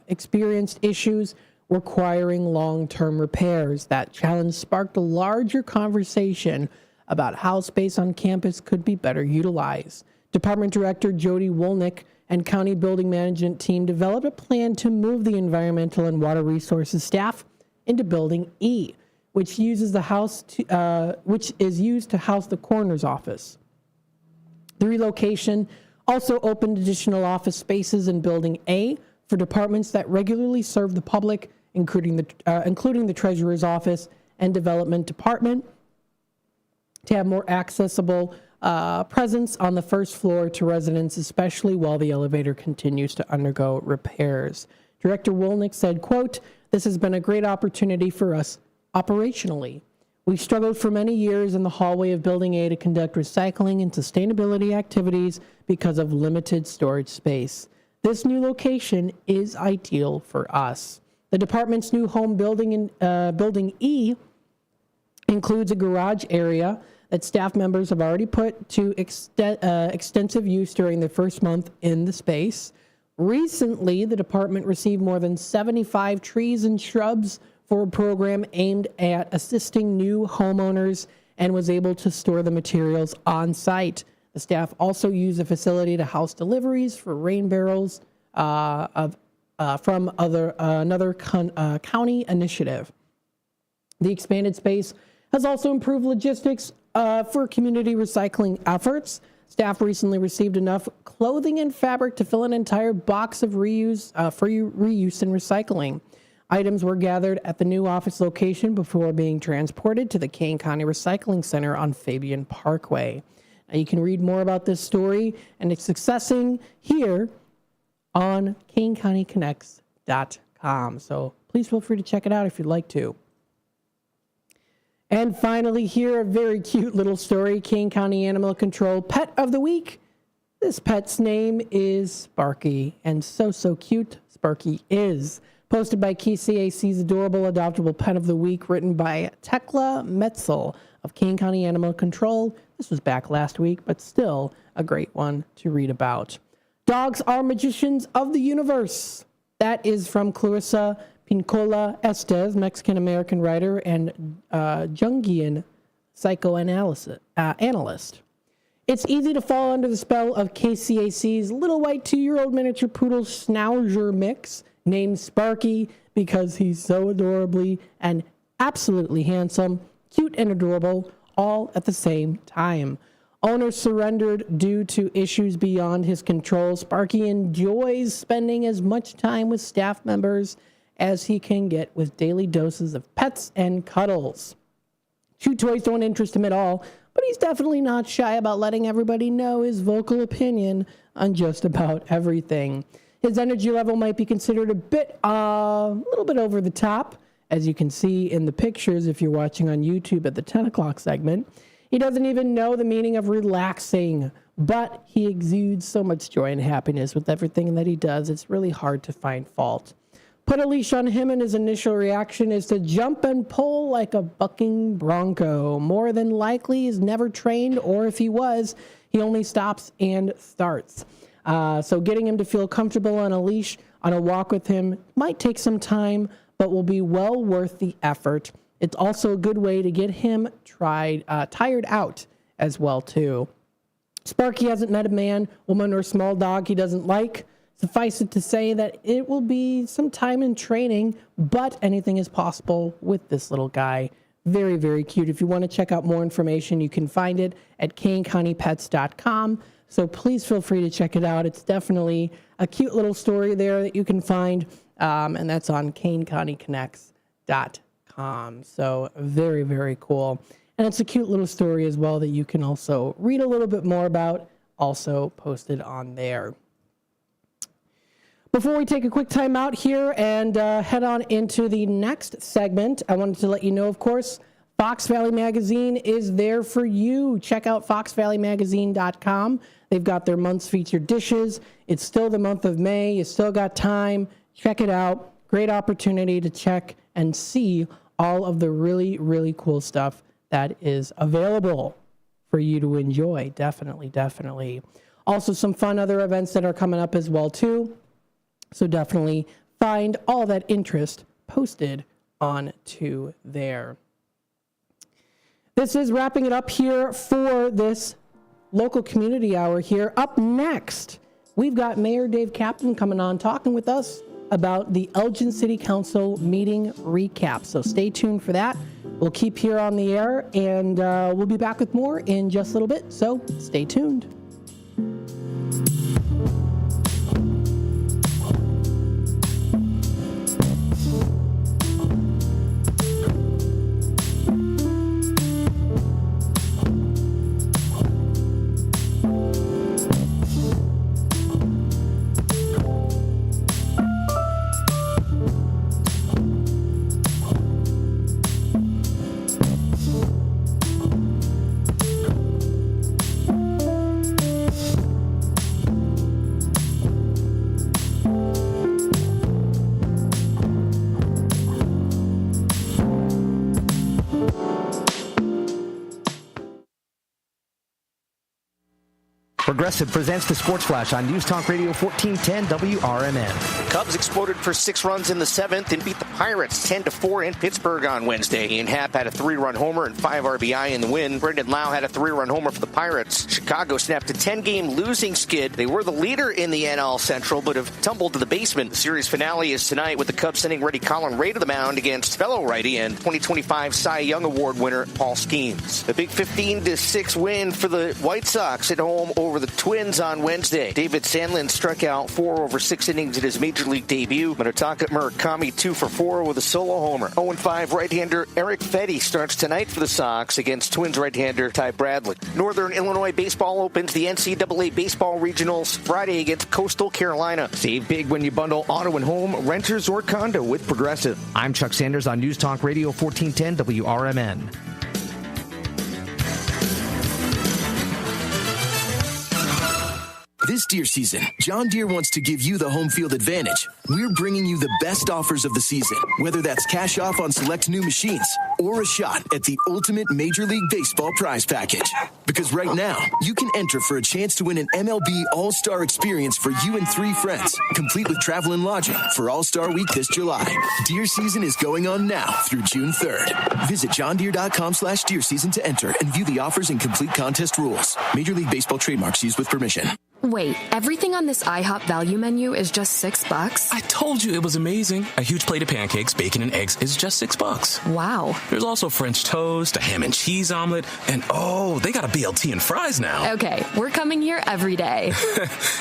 experienced issues requiring long-term repairs. That challenge sparked a larger conversation about how space on campus could be better utilized. Department Director Jody Woolnick and County Building Management team developed a plan to move the Environmental and Water Resources staff into Building E, which is used to house the coroner's office. The relocation also opened additional office spaces in Building A for departments that regularly serve the public, including the Treasurer's Office and Development Department, to have more accessible presence on the first floor to residents, especially while the elevator continues to undergo repairs. Director Woolnick said, quote, "This has been a great opportunity for us operationally. We've struggled for many years in the hallway of Building A to conduct recycling and sustainability activities because of limited storage space. This new location is ideal for us." The department's new home building in Building E includes a garage area that staff members have already put to extensive use during their first month in the space. Recently, the department received more than 75 trees and shrubs for a program aimed at assisting new homeowners and was able to store the materials on site. The staff also used the facility to house deliveries for rain barrels from another county initiative. The expanded space has also improved logistics for community recycling efforts. Staff recently received enough clothing and fabric to fill an entire box of reuse for reuse and recycling. Items were gathered at the new office location before being transported to the Kane County Recycling Center on Fabian Parkway. Now you can read more about this story and its successing here on KaneCountyConnects.com. So please feel free to check it out if you'd like to. And finally, here, a very cute little story. Kane County Animal Control Pet of the Week. This pet's name is Sparky, and so cute Sparky is. Posted by KCAC's Adorable Adoptable Pet of the Week, written by Tekla Metzel of Kane County Animal Control. This was back last week, but still a great one to read about. Dogs are magicians of the universe. That is from Clarissa Pincola Estes, Mexican-American writer and Jungian psychoanalyst. It's easy to fall under the spell of KCAC's little white 2-year-old miniature poodle schnauzer mix named Sparky because he's so adorably and absolutely handsome, cute and adorable, all at the same time. Owner surrendered due to issues beyond his control. Sparky enjoys spending as much time with staff members as he can get with daily doses of pets and cuddles. Chew toys don't interest him at all, but he's definitely not shy about letting everybody know his vocal opinion on just about everything. His energy level might be considered a little bit over the top, as you can see in the pictures if you're watching on YouTube at the 10 o'clock segment. He doesn't even know the meaning of relaxing, but he exudes so much joy and happiness with everything that he does. It's really hard to find fault. Put a leash on him, and his initial reaction is to jump and pull like a bucking bronco. More than likely, he's never trained, or if he was, he only stops and starts. So getting him to feel comfortable on a leash on a walk with him might take some time, but will be well worth the effort. It's also a good way to get him tired out as well, too. Sparky hasn't met a man, woman, or small dog he doesn't like. Suffice it to say that it will be some time in training, but anything is possible with this little guy. Very, very cute. If you want to check out more information, you can find it at kanecountypets.com. So please feel free to check it out. It's definitely a cute little story there that you can find, and that's on kanecountyconnects.com. So very, very cool. And it's a cute little story as well that you can also read a little bit more about, also posted on there. Before we take a quick time out here and head on into the next segment, I wanted to let you know, of course, Fox Valley Magazine is there for you. Check out foxvalleymagazine.com. They've got their month's featured dishes. It's still the month of May. You still got time. Check it out. Great opportunity to check and see all of the really, really cool stuff that is available for you to enjoy. Definitely, definitely. Also, some fun other events that are coming up as well, too. So definitely find all that interest posted onto there. This is wrapping it up here for this local community hour here. Up next, we've got Mayor Dave Captain coming on talking with us about the Elgin City Council meeting recap. So stay tuned for that. We'll keep here on the air, and we'll be back with more in just a little bit. So stay tuned. Progressive presents the Sports Flash on News Talk Radio 1410 WRMN. Cubs exploded for 6 runs in the 7th and beat the Pirates 10-4 in Pittsburgh on Wednesday. Ian Happ had a 3-run homer and 5 RBI in the win. Brendan Lau had a 3-run homer for the Pirates. Chicago snapped a 10-game losing skid. They were the leader in the NL Central, but have tumbled to the basement. The series finale is tonight with the Cubs sending righty Colin Ray to the mound against fellow righty and 2025 Cy Young Award winner Paul Skeens. A big 15-6 win for the White Sox at home over the Twins on Wednesday. David Sandlin struck out 4 over 6 innings in his major league debut. Minotaka Murakami 2 for 4 with a solo homer. 0-5 right-hander Eric Fetty starts tonight for the Sox against Twins right-hander Ty Bradley. Northern Illinois baseball opens the NCAA baseball regionals Friday against Coastal Carolina. Save big when you bundle auto and home, renters, or condo with Progressive. I'm Chuck Sanders on News Talk Radio 1410 WRMN. This deer season, John Deere wants to give you the home field advantage. We're bringing you the best offers of the season, whether that's cash off on select new machines or a shot at the ultimate Major League Baseball prize package. Because right now, you can enter for a chance to win an MLB All-Star experience for you and 3 friends, complete with travel and lodging for All-Star Week this July. Deer season is going on now through June 3rd. Visit johndeere.com/deer season to enter and view the offers and complete contest rules. Major League Baseball trademarks used with permission. Wait, everything on this IHOP value menu is just $6? I told you it was amazing. A huge plate of pancakes, bacon, and eggs is just $6. Wow. There's also French toast, a ham and cheese omelet, and oh, they got a BLT and fries now. Okay, we're coming here every day.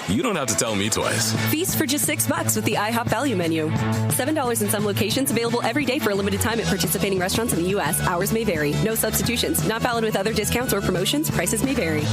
You don't have to tell me twice. Feast for just $6 with the IHOP value menu. $7 in some locations, available every day for a limited time at participating restaurants in the U.S. Hours may vary. No substitutions. Not valid with other discounts or promotions. Prices may vary.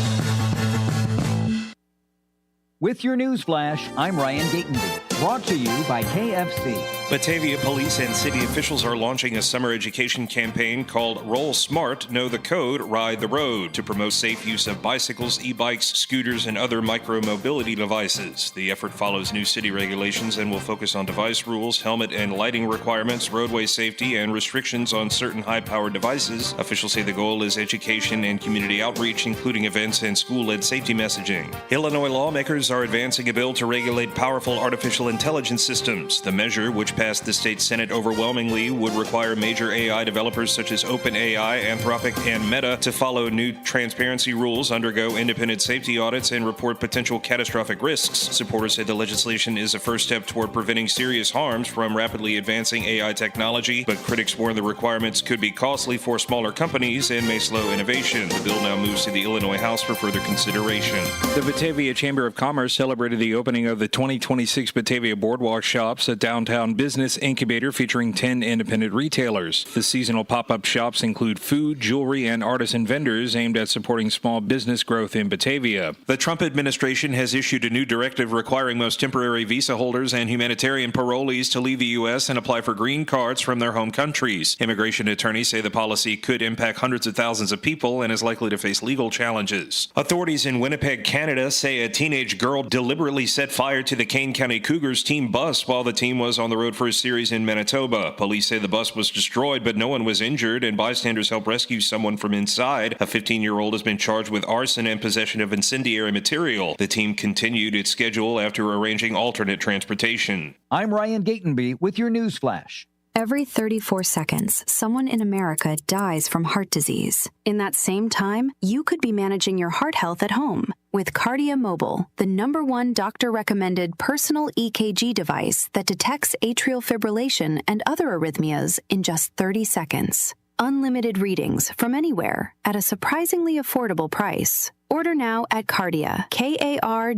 With your news flash, I'm Ryan Gatenby, brought to you by KFC. Batavia police and city officials are launching a summer education campaign called Roll Smart, Know the Code, Ride the Road to promote safe use of bicycles, e-bikes, scooters, and other micro-mobility devices. The effort follows new city regulations and will focus on device rules, helmet and lighting requirements, roadway safety, and restrictions on certain high-powered devices. Officials say the goal is education and community outreach, including events and school-led safety messaging. Illinois lawmakers are advancing a bill to regulate powerful artificial intelligence systems. The measure, which passed the state Senate overwhelmingly, would require major AI developers such as OpenAI, Anthropic, and Meta to follow new transparency rules, undergo independent safety audits, and report potential catastrophic risks. Supporters say the legislation is a first step toward preventing serious harms from rapidly advancing AI technology, but critics warn the requirements could be costly for smaller companies and may slow innovation. The bill now moves to the Illinois House for further consideration. The Batavia Chamber of Commerce celebrated the opening of the 2026 Batavia Boardwalk Shops, a downtown business incubator featuring 10 independent retailers. The seasonal pop-up shops include food, jewelry, and artisan vendors aimed at supporting small business growth in Batavia. The Trump administration has issued a new directive requiring most temporary visa holders and humanitarian parolees to leave the U.S. and apply for green cards from their home countries. Immigration attorneys say the policy could impact hundreds of thousands of people and is likely to face legal challenges. Authorities in Winnipeg, Canada say a teenage girl deliberately set fire to the Kane County Cougars team bus while the team was on the road for a series in Manitoba. Police say the bus was destroyed, but no one was injured, and bystanders helped rescue someone from inside. A 15-year-old has been charged with arson and possession of incendiary material. The team continued its schedule after arranging alternate transportation. I'm Ryan Gatenby with your news flash. Every 34 seconds, someone in America dies from heart disease. In that same time, you could be managing your heart health at home with Cardia Mobile, the #1 doctor-recommended personal EKG device that detects atrial fibrillation and other arrhythmias in just 30 seconds. Unlimited readings from anywhere at a surprisingly affordable price. Order now at Cardia, KARDIA.com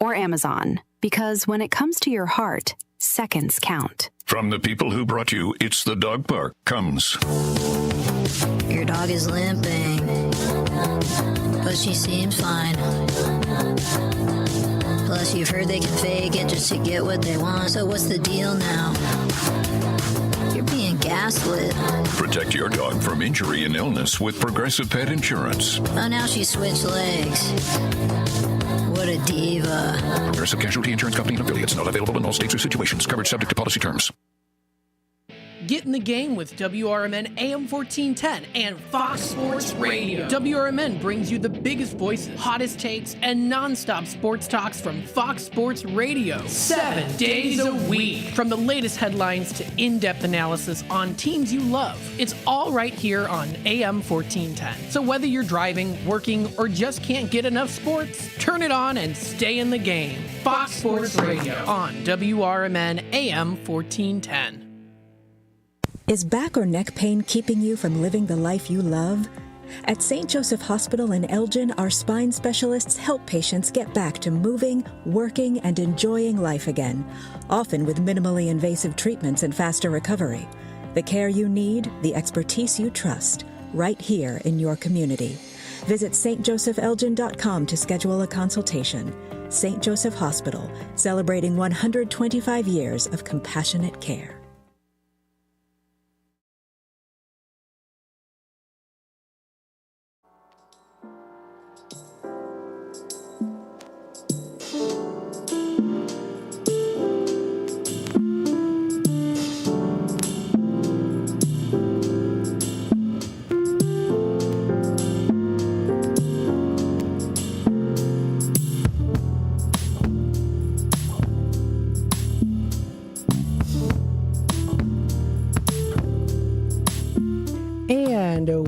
or Amazon. Because when it comes to your heart, seconds count. From the people who brought you It's the Dog Park comes. Your dog is limping, but she seems fine. Plus, you've heard they can fake it just to get what they want. So what's the deal now? You're being gaslit. Protect your dog from injury and illness with Progressive Pet Insurance. Oh, now she switched legs. What a diva. Progressive Casualty Insurance Company and affiliates. Not available in all states or situations. Coverage subject to policy terms. Get in the game with WRMN AM 1410 and Fox Sports Radio. WRMN brings you the biggest voices, hottest takes, and nonstop sports talks from Fox Sports Radio. 7 days a week. From the latest headlines to in-depth analysis on teams you love. It's all right here on AM 1410. So whether you're driving, working, or just can't get enough sports, turn it on and stay in the game. Fox Sports Radio on WRMN AM 1410. Is back or neck pain keeping you from living the life you love? At St. Joseph Hospital in Elgin, our spine specialists help patients get back to moving, working, and enjoying life again, often with minimally invasive treatments and faster recovery. The care you need, the expertise you trust, right here in your community. Visit stjosephelgin.com to schedule a consultation. St. Joseph Hospital, celebrating 125 years of compassionate care.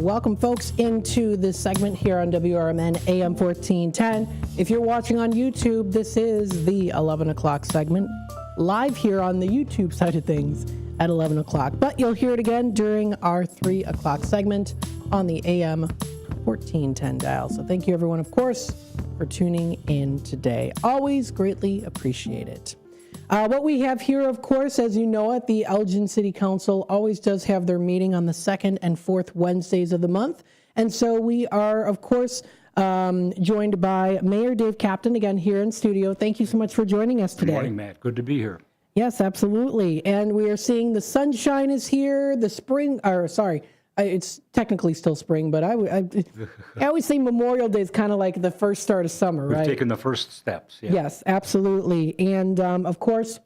Welcome, folks, into this segment here on WRMN AM 1410. If you're watching on YouTube, this is the 11 o'clock segment, live here on the YouTube side of things at 11 o'clock. But you'll hear it again during our 3 o'clock segment on the AM 1410 dial. So thank you, everyone, of course, for tuning in today. Always greatly appreciate it. What we have here, of course, as you know it, the Elgin City Council always does have their meeting on the 2nd and 4th Wednesdays of the month. And so we are, of course, joined by Mayor Dave Captain, again here in studio. Thank you so much for joining us today. Good morning, Matt. Good to be here. Yes, absolutely. And we are seeing the sunshine is here, the spring, it's technically still spring, but I always say Memorial Day is kind of like the first start of summer, right? We've taken the first steps. Yeah. Yes, absolutely. And of course,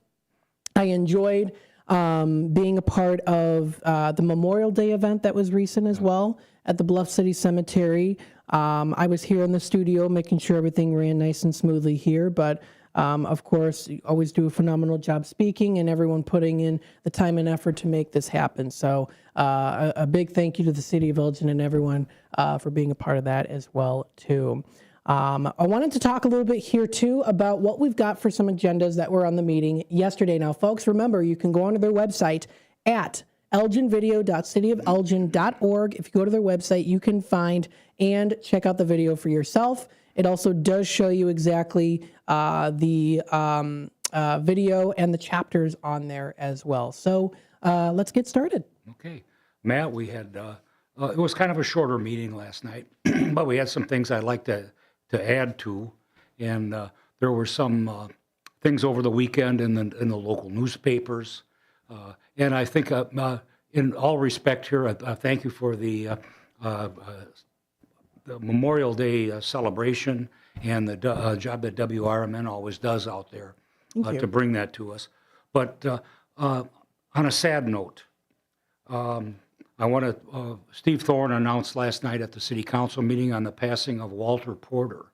I enjoyed being a part of the Memorial Day event that was recent as well at the Bluff City Cemetery. I was here in the studio making sure everything ran nice and smoothly here, but of course, you always do a phenomenal job speaking and everyone putting in the time and effort to make this happen. So a big thank you to the City of Elgin and everyone for being a part of that as well, too. I wanted to talk a little bit here, too, about what we've got for some agendas that were on the meeting yesterday. Now, folks, remember, you can go onto their website at elginvideo.cityofelgin.org. If you go to their website, you can find and check out the video for yourself. It also does show you exactly the video and the chapters on there as well. So let's get started. Okay. Matt, we had, it was kind of a shorter meeting last night, but we had some things I'd like to add to. And there were some things over the weekend in the local newspapers. And I think in all respect here, I thank you for the Memorial Day celebration and the job that WRMN always does out there to bring that to us. But on a sad note, I want to, Steve Thorne announced last night at the City Council meeting on the passing of Walter Porter.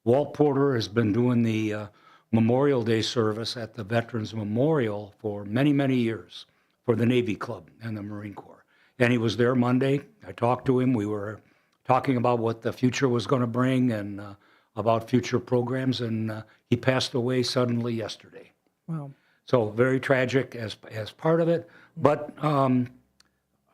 Walt Porter has been doing the Memorial Day service at the Veterans Memorial for many, many years for the Navy Club and the Marine Corps. And he was there Monday. I talked to him. We were talking about what the future was going to bring and about future programs, and he passed away suddenly yesterday. Wow. So very tragic as part of it. But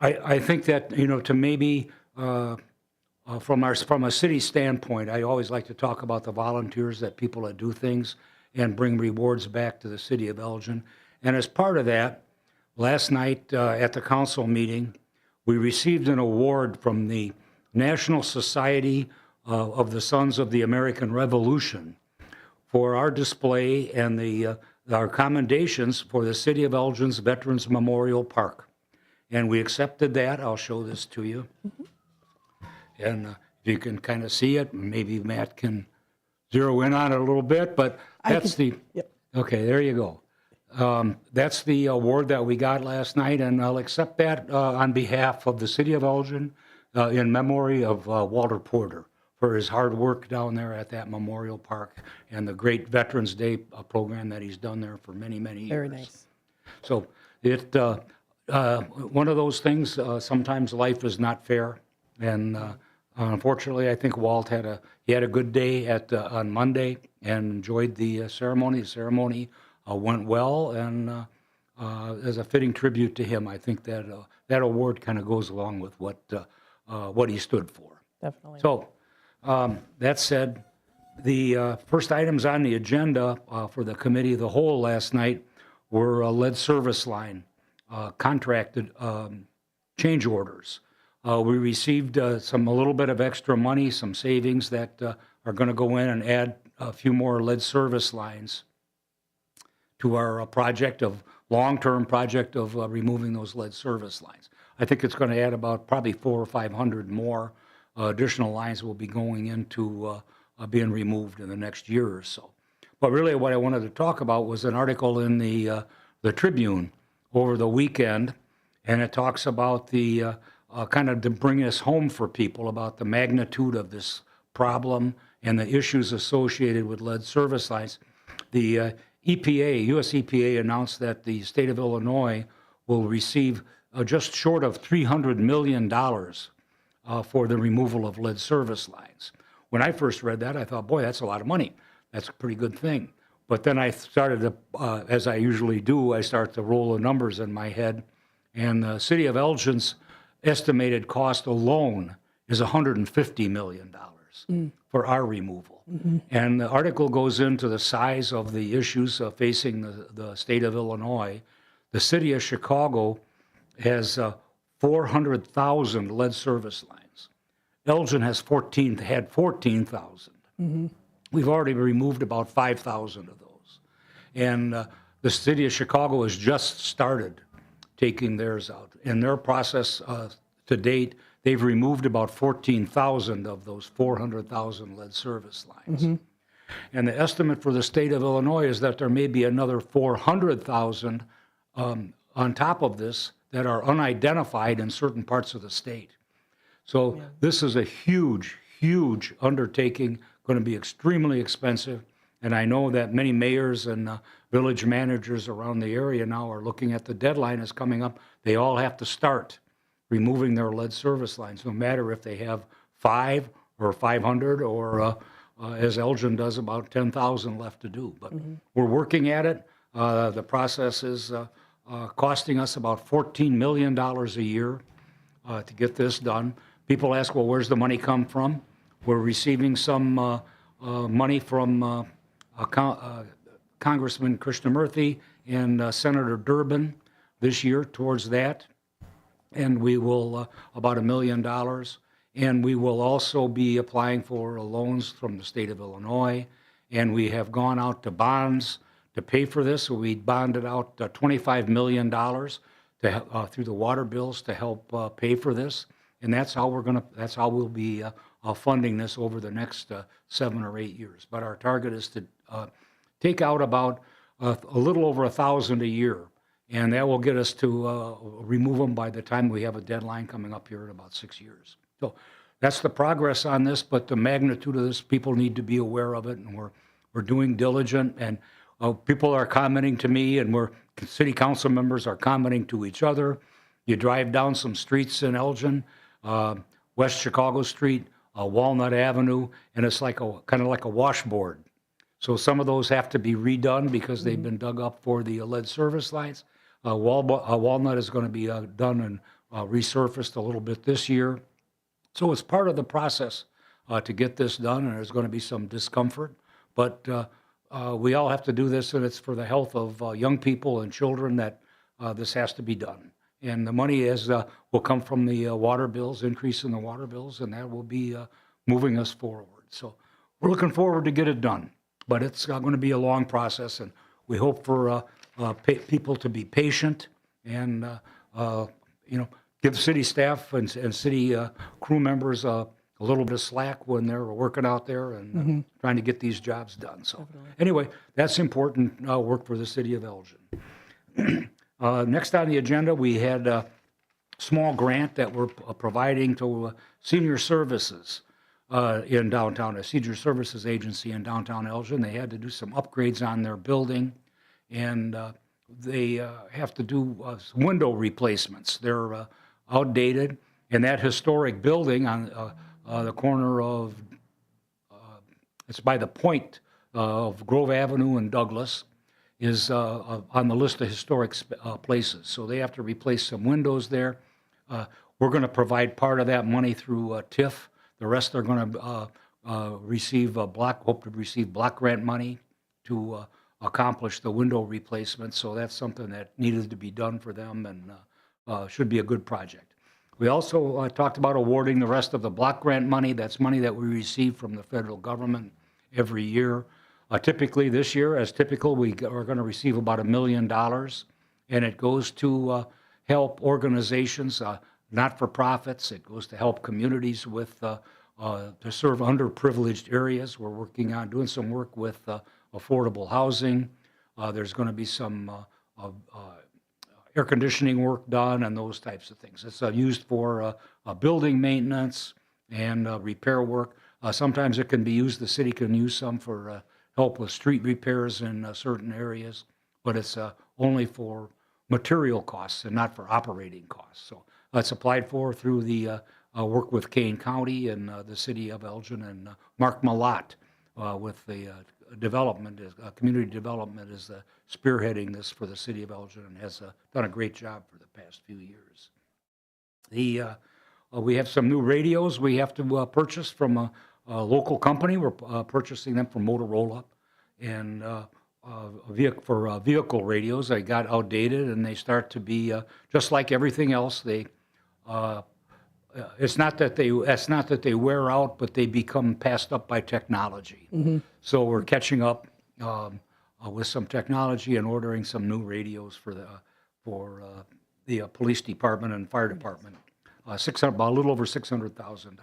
I think that, to maybe from a city standpoint, I always like to talk about the volunteers, that people that do things and bring rewards back to the city of Elgin. And as part of that, last night at the council meeting, we received an award from the National Society of the Sons of the American Revolution for our display and our commendations for the City of Elgin's Veterans Memorial Park. And we accepted that. I'll show this to you. And if you can kind of see it, maybe Matt can zero in on it a little bit, but that's okay, there you go. That's the award that we got last night, and I'll accept that on behalf of the City of Elgin in memory of Walter Porter for his hard work down there at that Memorial Park and the great Veterans Day program that he's done there for many, many years. Very nice. So it one of those things, sometimes life is not fair, and unfortunately, I think Walt had a good day on Monday and enjoyed the ceremony. The ceremony went well, and as a fitting tribute to him, I think that that award kind of goes along with what he stood for. Definitely. So that said, the first items on the agenda for the committee of the whole last night were lead service line contracted change orders. We received a little bit of extra money, some savings that are going to go in and add a few more lead service lines to our long-term project of removing those lead service lines. I think it's going to add about probably 400 or 500 more additional lines will be going into being removed in the next year or so. But really what I wanted to talk about was an article in the Tribune over the weekend, and it talks about the kind of to bring us home for people about the magnitude of this problem and the issues associated with lead service lines. The U.S. EPA announced that the state of Illinois will receive just short of $300 million for the removal of lead service lines. When I first read that, I thought, boy, that's a lot of money. That's a pretty good thing. But then I started to, as I usually do, I start to roll the numbers in my head. And the city of Elgin's estimated cost alone is $150 million for our removal. Mm-hmm. And the article goes into the size of the issues facing the state of Illinois. The city of Chicago has 400,000 lead service lines. Elgin had 14,000. We've already removed about 5,000 of those. And the city of Chicago has just started taking theirs out. In their process to date, they've removed about 14,000 of those 400,000 lead service lines. And the estimate for the state of Illinois is that there may be another 400,000 on top of this that are unidentified in certain parts of the state. So this is a huge, huge undertaking, going to be extremely expensive. And I know that many mayors and village managers around the area now are looking at the deadline is coming up. They all have to start removing their lead service lines, no matter if they have 5 or 500 or as Elgin does, about 10,000 left to do. But we're working at it. The process is costing us about $14 million a year to get this done. People ask, well, where's the money come from? We're receiving some money from Congressman Krishnamurthy and Senator Durbin this year towards that. And we will, about $1 million. And we will also be applying for loans from the state of Illinois. And we have gone out to bonds to pay for this. So we bonded out $25 million to, through the water bills to help pay for this. And that's how we'll be funding this over the next 7 or 8 years. But our target is to take out about a little over 1,000 a year. And that will get us to remove them by the time we have a deadline coming up here in about 6 years. So that's the progress on this, but the magnitude of this, people need to be aware of it, and we're doing diligent, and people are commenting to me, and city council members are commenting to each other. You drive down some streets in Elgin, West Chicago Street, Walnut Avenue, and it's like kind of like a washboard. So some of those have to be redone because they've been dug up for the lead service lines. Walnut is going to be done and resurfaced a little bit this year. So it's part of the process to get this done, and there's going to be some discomfort. But we all have to do this, and it's for the health of young people and children that this has to be done. And the money will come from the water bills, increase in the water bills, and that will be moving us forward. So we're looking forward to get it done. But it's going to be a long process, and we hope for people to be patient and give city staff and city crew members a little bit of slack when they're working out there and trying to get these jobs done. So anyway, that's important work for the city of Elgin. Next on the agenda, we had a small grant that we're providing to senior services in downtown, a senior services agency in downtown Elgin. They had to do some upgrades on their building, and they have to do window replacements. They're outdated, and that historic building on the corner of, it's by the point of Grove Avenue and Douglas, is on the list of historic places. So they have to replace some windows there. We're going to provide part of that money through TIF. The rest are going to hope to receive block grant money to accomplish the window replacement. So that's something that needed to be done for them, and should be a good project. We also talked about awarding the rest of the block grant money. That's money that we receive from the federal government every year. Typically this year, as typical, we are going to receive about $1 million, and it goes to help organizations, not-for-profits. It goes to help communities with to serve underprivileged areas. We're working on doing some work with affordable housing. There's going to be some air conditioning work done and those types of things. It's used for building maintenance and repair work. Sometimes it can be used, the city can use some for help with street repairs in certain areas, but it's only for material costs and not for operating costs. So it's applied for through the work with Kane County and the city of Elgin, and Mark Malott with the development, community development is spearheading this for the city of Elgin and has done a great job for the past few years. We have some new radios we have to purchase from a local company. We're purchasing them from Motorola, and for vehicle radios. They got outdated, and they start to be just like everything else. They it's not that they wear out, but they become passed up by technology. So we're catching up with some technology and ordering some new radios for the police department and fire department. About a little over $600,000.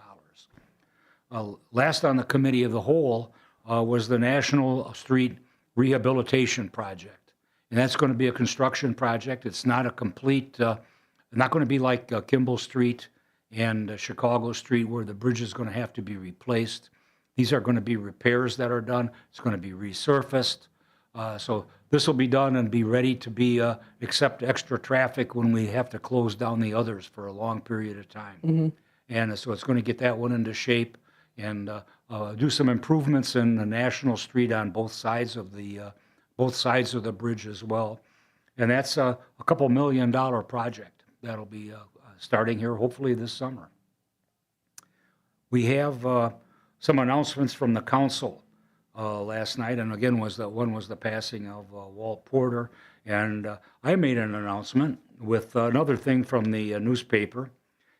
Last on the committee of the whole was the National Street Rehabilitation Project, and that's going to be a construction project. It's not a complete, not going to be like Kimball Street and Chicago Street where the bridge is going to have to be replaced. These are going to be repairs that are done. It's going to be resurfaced. So this will be done and be ready to be accept extra traffic when we have to close down the others for a long period of time. And so it's going to get that one into shape and do some improvements in the National Street on both sides of the bridge as well. And that's a couple $1 million project that'll be starting here hopefully this summer. We have some announcements from the council last night, and again one was the passing of Walt Porter, and I made an announcement with another thing from the newspaper,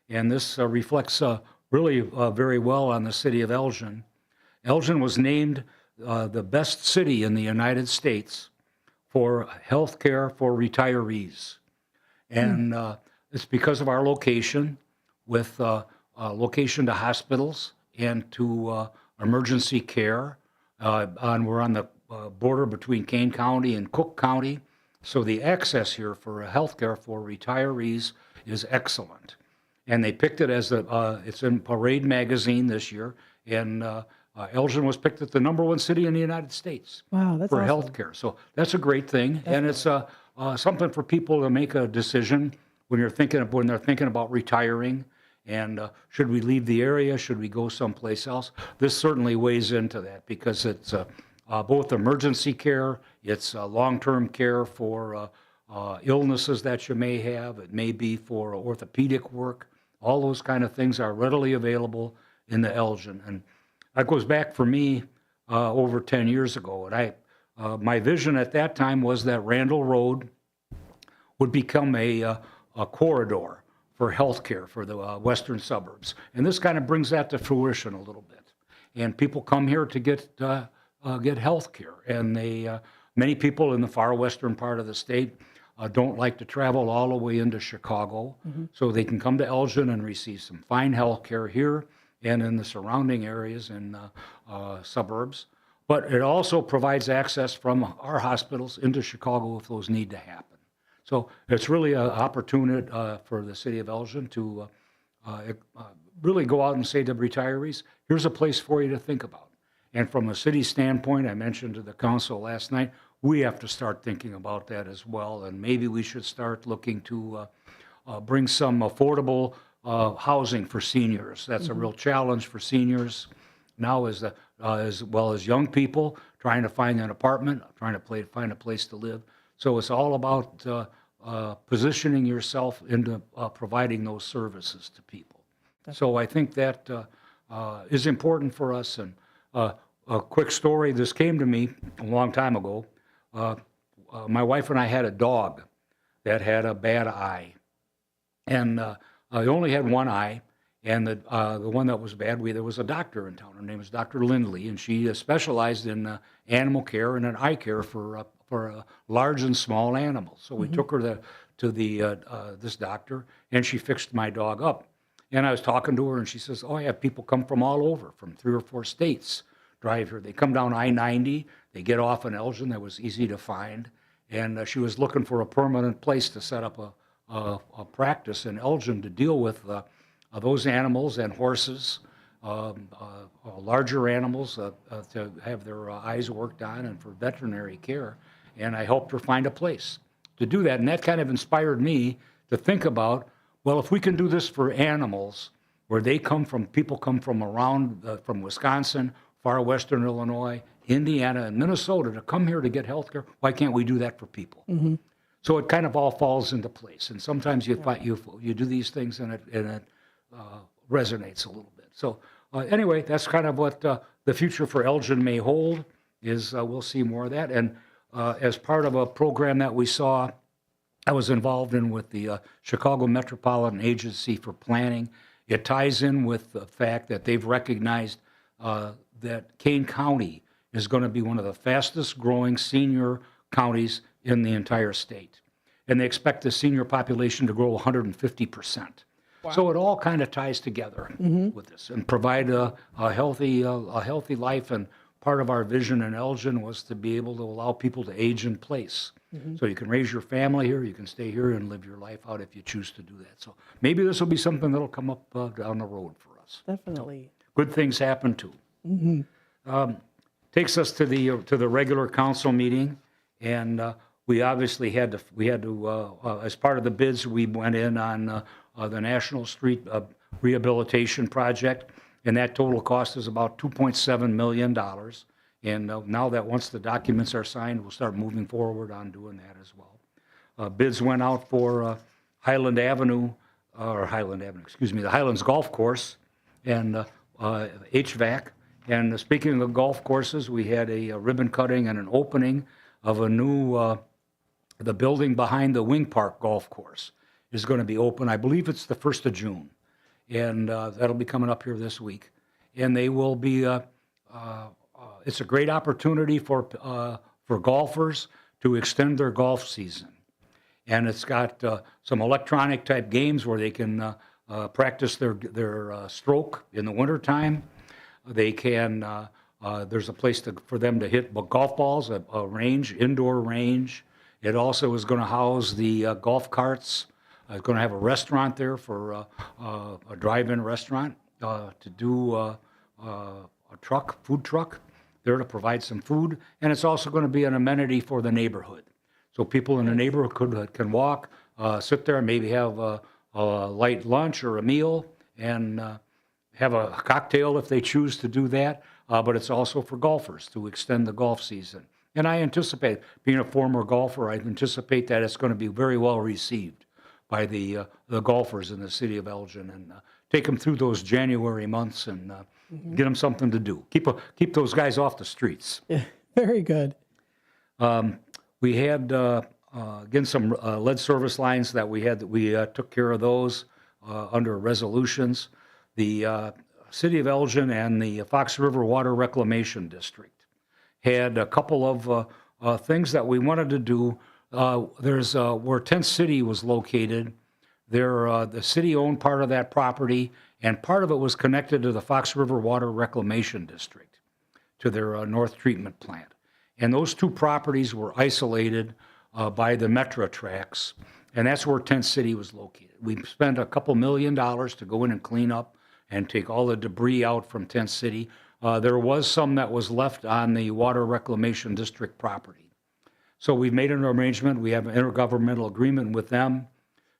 and this reflects really very well on the city of Elgin. Elgin was named the best city in the United States for health care for retirees, and it's because of our location with location to hospitals and to emergency care. We're on the border between Kane County and Cook County, so the access here for health care for retirees is excellent. And they picked it as it's in Parade magazine this year, and Elgin was picked as the #1 city in the United States Wow, that's for awesome. health care. So that's a great thing, and it's something for people to make a decision when they're thinking about retiring. And should we leave the area? Should we go someplace else? This certainly weighs into that because it's both emergency care, it's long-term care for illnesses that you may have. It may be for orthopedic work. All those kind of things are readily available in the Elgin. And that goes back for me over 10 years ago. And my vision at that time was that Randall Road would become a corridor for healthcare for the western suburbs. And this kind of brings that to fruition a little bit. And people come here to get health care. And many people in the far western part of the state don't like to travel all the way into Chicago. So they can come to Elgin and receive some fine health care here and in the surrounding areas and suburbs. But it also provides access from our hospitals into Chicago if those need to happen. So it's really an opportunity for the city of Elgin to really go out and say to retirees, here's a place for you to think about. And from a city standpoint, I mentioned to the council last night, we have to start thinking about that as well. And maybe we should start looking to bring some affordable housing for seniors. That's a real challenge for seniors now as well as young people trying to find an apartment, trying to find a place to live. So it's all about positioning yourself into providing those services to people. So I think that is important for us. And a quick story, this came to me a long time ago. My wife and I had a dog that had a bad eye. And he only had one eye. And the one that was bad, there was a doctor in town. Her name was Dr. Lindley, and she specialized in animal care and eye care for large and small animals. So we took her to this doctor, and she fixed my dog up. And I was talking to her, and she says, "Oh, I have people come from all over, from 3 or 4 states, drive here. They come down I-90, they get off in Elgin. That was easy to find, and she was looking for a permanent place to set up a practice in Elgin to deal with those animals and horses." Larger animals to have their eyes worked on and for veterinary care. And I helped her find a place to do that. And that kind of inspired me to think about, well, if we can do this for animals where people come from around, from Wisconsin, far western Illinois, Indiana, and Minnesota to come here to get health care, why can't we do that for people? So it kind of all falls into place. And sometimes you do these things and it resonates a little bit. So anyway, that's kind of what the future for Elgin may hold, is we'll see more of that. And as part of a program that we saw, I was involved in with the Chicago Metropolitan Agency for Planning, It ties in with the fact that they've recognized that Kane County is going to be one of the fastest growing senior counties in the entire state. And they expect the senior population to grow 150%. Wow. So it all kind of ties together with this and provide a healthy life. And part of our vision in Elgin was to be able to allow people to age in place. So you can raise your family here, you can stay here and live your life out if you choose to do that. So maybe this will be something that'll come up down the road for us. Definitely. Good things happen too. Takes us to the regular council meeting, and we obviously had to as part of the bids, we went in on the National Street Rehabilitation Project, and that total cost is about $2.7 million. And now that once the documents are signed, we'll start moving forward on doing that as well. Bids went out for the Highlands Golf Course and HVAC. And speaking of golf courses, we had a ribbon cutting and an opening of a new, the building behind the Wing Park Golf Course is going to be open. I believe it's the 1st of June. And that'll be coming up here this week. And they will be, it's a great opportunity for golfers to extend their golf season. And it's got some electronic type games where they can practice their stroke in the wintertime. They can, there's a place for them to hit golf balls, a range, indoor range. It also is going to house the golf carts. It's going to have a restaurant there for a drive-in restaurant to do a food truck there to provide some food. And it's also going to be an amenity for the neighborhood. So people in the neighborhood can walk, sit there and maybe have a light lunch or a meal and have a cocktail if they choose to do that. But it's also for golfers to extend the golf season. And I anticipate, being a former golfer, I anticipate that it's going to be very well received by the golfers in the city of Elgin, and take them through those January months and get them something to do. Keep those guys off the streets. Yeah, very good. We had again some lead service lines that we took care of those under resolutions. The city of Elgin and the Fox River Water Reclamation District had a couple of things that we wanted to do. There's where Tent City was located. The city owned part of that property, and part of it was connected to the Fox River Water Reclamation District, to their North Treatment Plant. And those two properties were isolated by the Metro tracks, and that's where Tent City was located. We spent a couple $1 million to go in and clean up and take all the debris out from Tent City. There was some that was left on the Water Reclamation District property. So we've made an arrangement. We have an intergovernmental agreement with them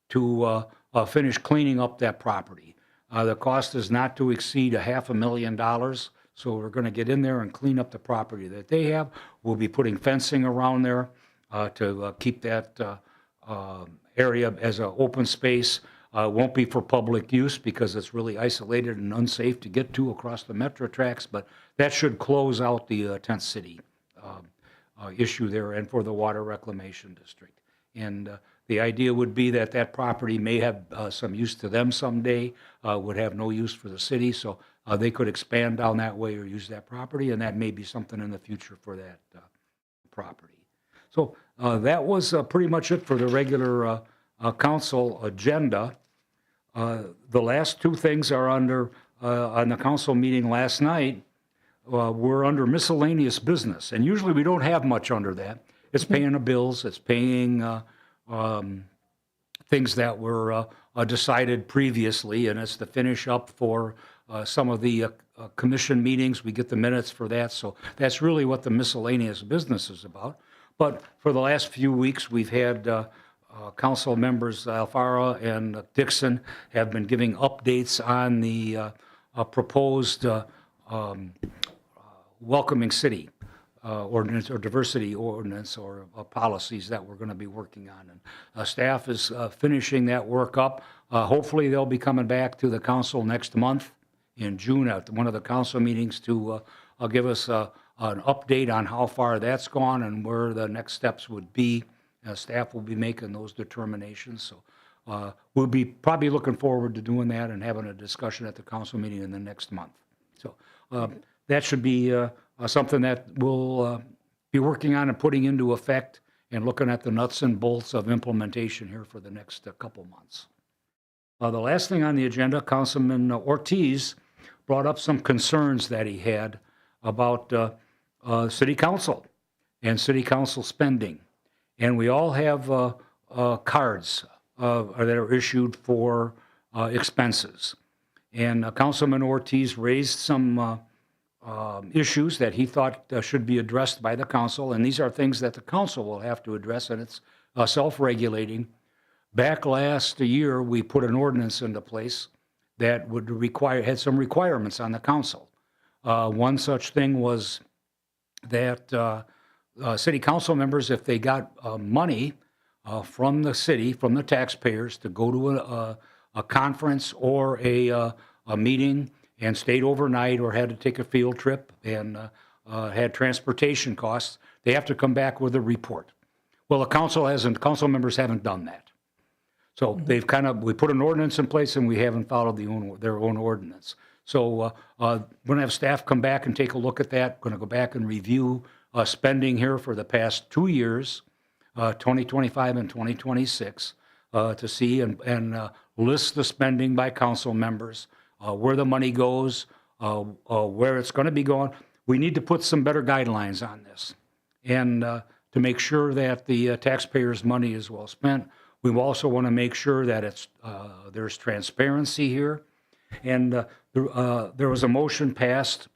to finish cleaning up that property. The cost is not to exceed $500,000. So we're going to get in there and clean up the property that they have. We'll be putting fencing around there to keep that area as an open space. Won't be for public use because it's really isolated and unsafe to get to across the Metro tracks, but that should close out the Tent City issue there and for the Water Reclamation District. And the idea would be that that property may have some use to them someday, would have no use for the city, so they could expand down that way or use that property, and that may be something in the future for that property. So that was pretty much it for the regular council agenda. The last two things are under, on the council meeting last night, we're under miscellaneous business. And usually we don't have much under that. It's paying the bills, it's paying things that were decided previously, and it's to finish up for some of the commission meetings. We get the minutes for that. So that's really what the miscellaneous business is about. But for the last few weeks, we've had council members Alfaro and Dixon have been giving updates on the proposed welcoming city ordinance or diversity ordinance or policies that we're going to be working on. And staff is finishing that work up. Hopefully they'll be coming back to the council next month in June at one of the council meetings to give us an update on how far that's gone and where the next steps would be. Staff will be making those determinations. So we'll be probably looking forward to doing that and having a discussion at the council meeting in the next month. So that should be something that we'll be working on and putting into effect and looking at the nuts and bolts of implementation here for the next couple months. The last thing on the agenda, Councilman Ortiz brought up some concerns that he had about city council and city council spending. And we all have cards that are issued for expenses. And Councilman Ortiz raised some issues that he thought should be addressed by the council. And these are things that the council will have to address, and it's self-regulating. Back last year, we put an ordinance into place that would had some requirements on the council. One such thing was that city council members, if they got money from the city, from the taxpayers, to go to a conference or a meeting and stayed overnight or had to take a field trip and had transportation costs, they have to come back with a report. Well, the council members haven't done that. So they've we put an ordinance in place and we haven't followed their own ordinance. So we're going to have staff come back and take a look at that. Going to go back and review spending here for the past 2 years, 2025 and 2026, to see and list the spending by council members, where the money goes, where it's going to be going. We need to put some better guidelines on this and to make sure that the taxpayers' money is well spent. We also want to make sure that there's transparency here. And there was a motion passed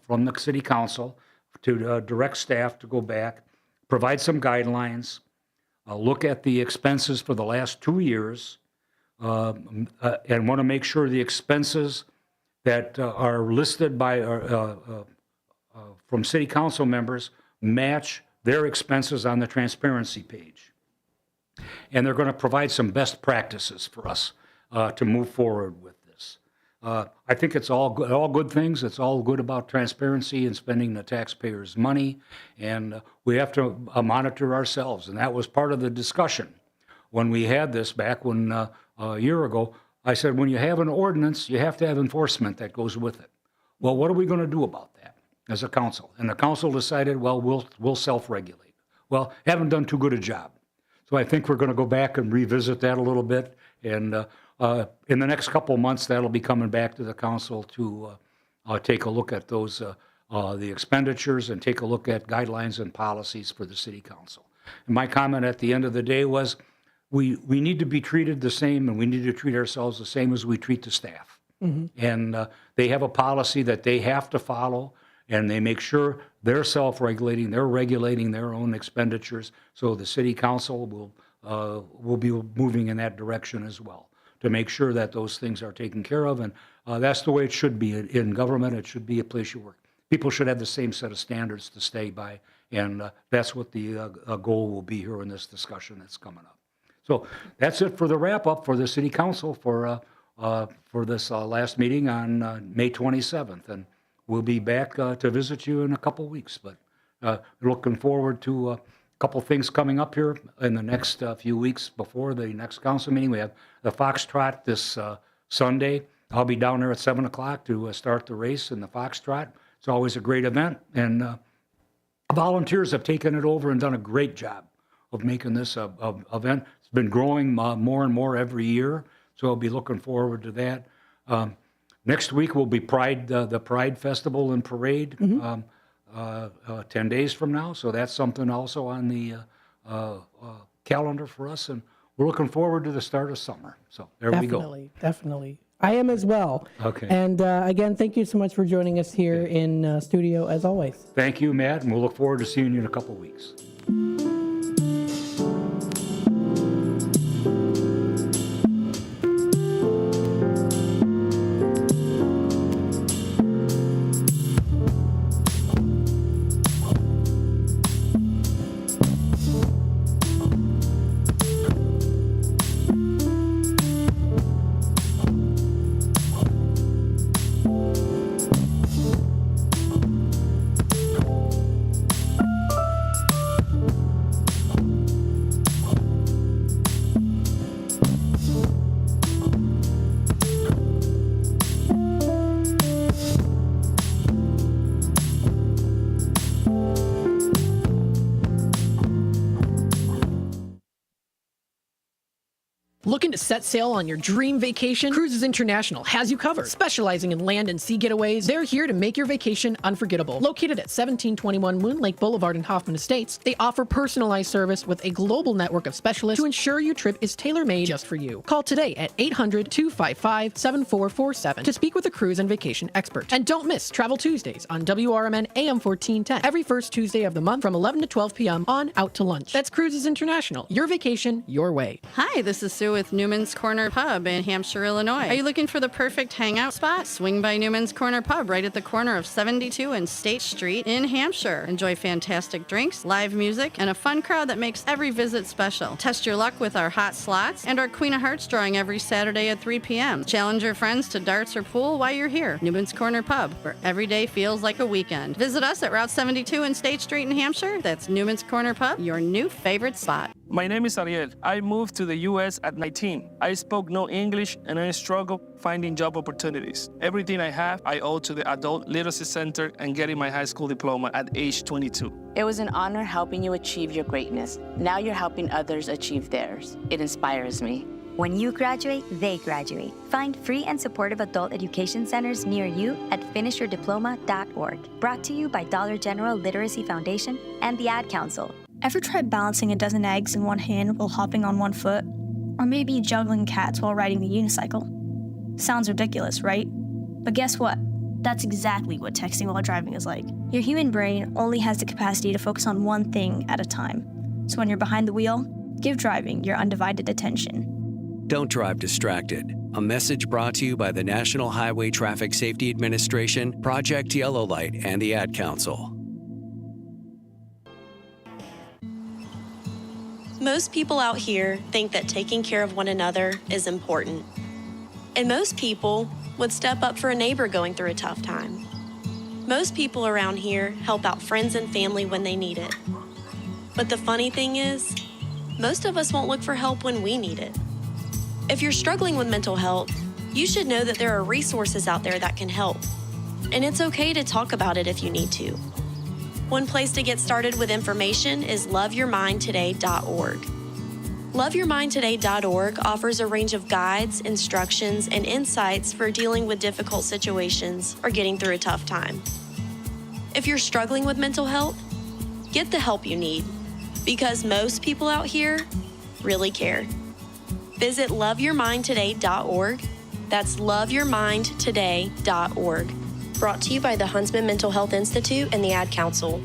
from the city council to direct staff to go back, provide some guidelines, look at the expenses for the last 2 years, and want to make sure the expenses that are listed by from city council members match their expenses on the transparency page. And they're going to provide some best practices for us to move forward with this. I think it's all good things. It's all good about transparency and spending the taxpayers' money. And we have to monitor ourselves. And that was part of the discussion when we had this back when a year ago. I said, when you have an ordinance, you have to have enforcement that goes with it. Well, what are we going to do about that as a council? And the council decided, well, we'll self-regulate. Well, haven't done too good a job. So I think we're going to go back and revisit that a little bit. And in the next couple of months, that'll be coming back to the council to take a look at those, the expenditures, and take a look at guidelines and policies for the city council. And my comment at the end of the day was, we need to be treated the same, and we need to treat ourselves the same as we treat the staff. Mm-hmm. And they have a policy that they have to follow, and they make sure they're self-regulating, they're regulating their own expenditures. So the city council will be moving in that direction as well, to make sure that those things are taken care of. And that's the way it should be in government. It should be a place you work. People should have the same set of standards to stay by. And that's what the goal will be here in this discussion that's coming up. So that's it for the wrap-up for the city council for this last meeting on May 27th. And we'll be back to visit you in a couple weeks, but looking forward to a couple things coming up here in the next few weeks before the next council meeting. We have the Foxtrot this Sunday. I'll be down there at 7 o'clock to start the race in the Foxtrot. It's always a great event, and volunteers have taken it over and done a great job of making this event. It's been growing more and more every year, so I'll be looking forward to that. Next week will be the Pride Festival and Parade, 10 days from now. So that's something also on the calendar for us. And we're looking forward to the start of summer. So there we go. Definitely. I am as well. Okay. And again, thank you so much for joining us here in studio as always. Thank you, Matt. And we'll look forward to seeing you in a couple weeks. Looking to set sail on your dream vacation? Cruises International has you covered. Specializing in land and sea getaways, they're here to make your vacation unforgettable. Located at 1721 Moon Lake Boulevard in Hoffman Estates, they offer personalized service with a global network of specialists to ensure your trip is tailor-made just for you. Call today at 800-255-7447 to speak with a cruise and vacation expert. And don't miss Travel Tuesdays on WRMN AM 1410 every first Tuesday of the month from 11 to 12 p.m. on Out to Lunch. That's Cruises International. Your vacation, your way. Hi, this is Sue with Newman's Corner Pub in Hampshire, Illinois. Are you looking for the perfect hangout spot? Swing by Newman's Corner Pub right at the corner of 72 and State Street in Hampshire. Enjoy fantastic drinks, live music, and a fun crowd that makes every visit special. Test your luck with our hot slots and our Queen of Hearts drawing every Saturday at 3 p.m. Challenge your friends to darts or pool while you're here. Newman's Corner Pub, where every day feels like a weekend. Visit us at Route 72 and State Street in Hampshire. That's Newman's Corner Pub, your new favorite spot. My name is Ariel. I moved to the U.S. at 19. I spoke no English and I struggled finding job opportunities. Everything I have, I owe to the Adult Literacy Center and getting my high school diploma at age 22. It was an honor helping you achieve your greatness. Now you're helping others achieve theirs. It inspires me. When you graduate, they graduate. Find free and supportive adult education centers near you at finishyourdiploma.org. Brought to you by Dollar General Literacy Foundation and the Ad Council. Ever tried balancing a dozen eggs in one hand while hopping on one foot? Or maybe juggling cats while riding the unicycle? Sounds ridiculous, right? But guess what? That's exactly what texting while driving is like. Your human brain only has the capacity to focus on one thing at a time. So when you're behind the wheel, give driving your undivided attention. Don't drive distracted. A message brought to you by the National Highway Traffic Safety Administration, Project Yellow Light, and the Ad Council. Most people out here think that taking care of one another is important. And most people would step up for a neighbor going through a tough time. Most people around here help out friends and family when they need it. But the funny thing is, most of us won't look for help when we need it. If you're struggling with mental health, you should know that there are resources out there that can help. And it's okay to talk about it if you need to. One place to get started with information is loveyourmindtoday.org. Loveyourmindtoday.org offers a range of guides, instructions, and insights for dealing with difficult situations or getting through a tough time. If you're struggling with mental health, get the help you need, because most people out here really care. Visit loveyourmindtoday.org. That's loveyourmindtoday.org. Brought to you by the Huntsman Mental Health Institute and the Ad Council.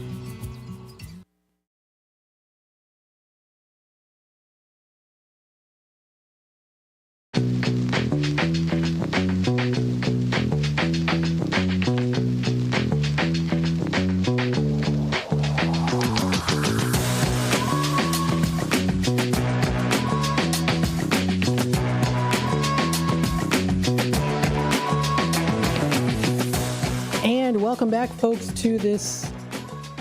Welcome back, folks, to this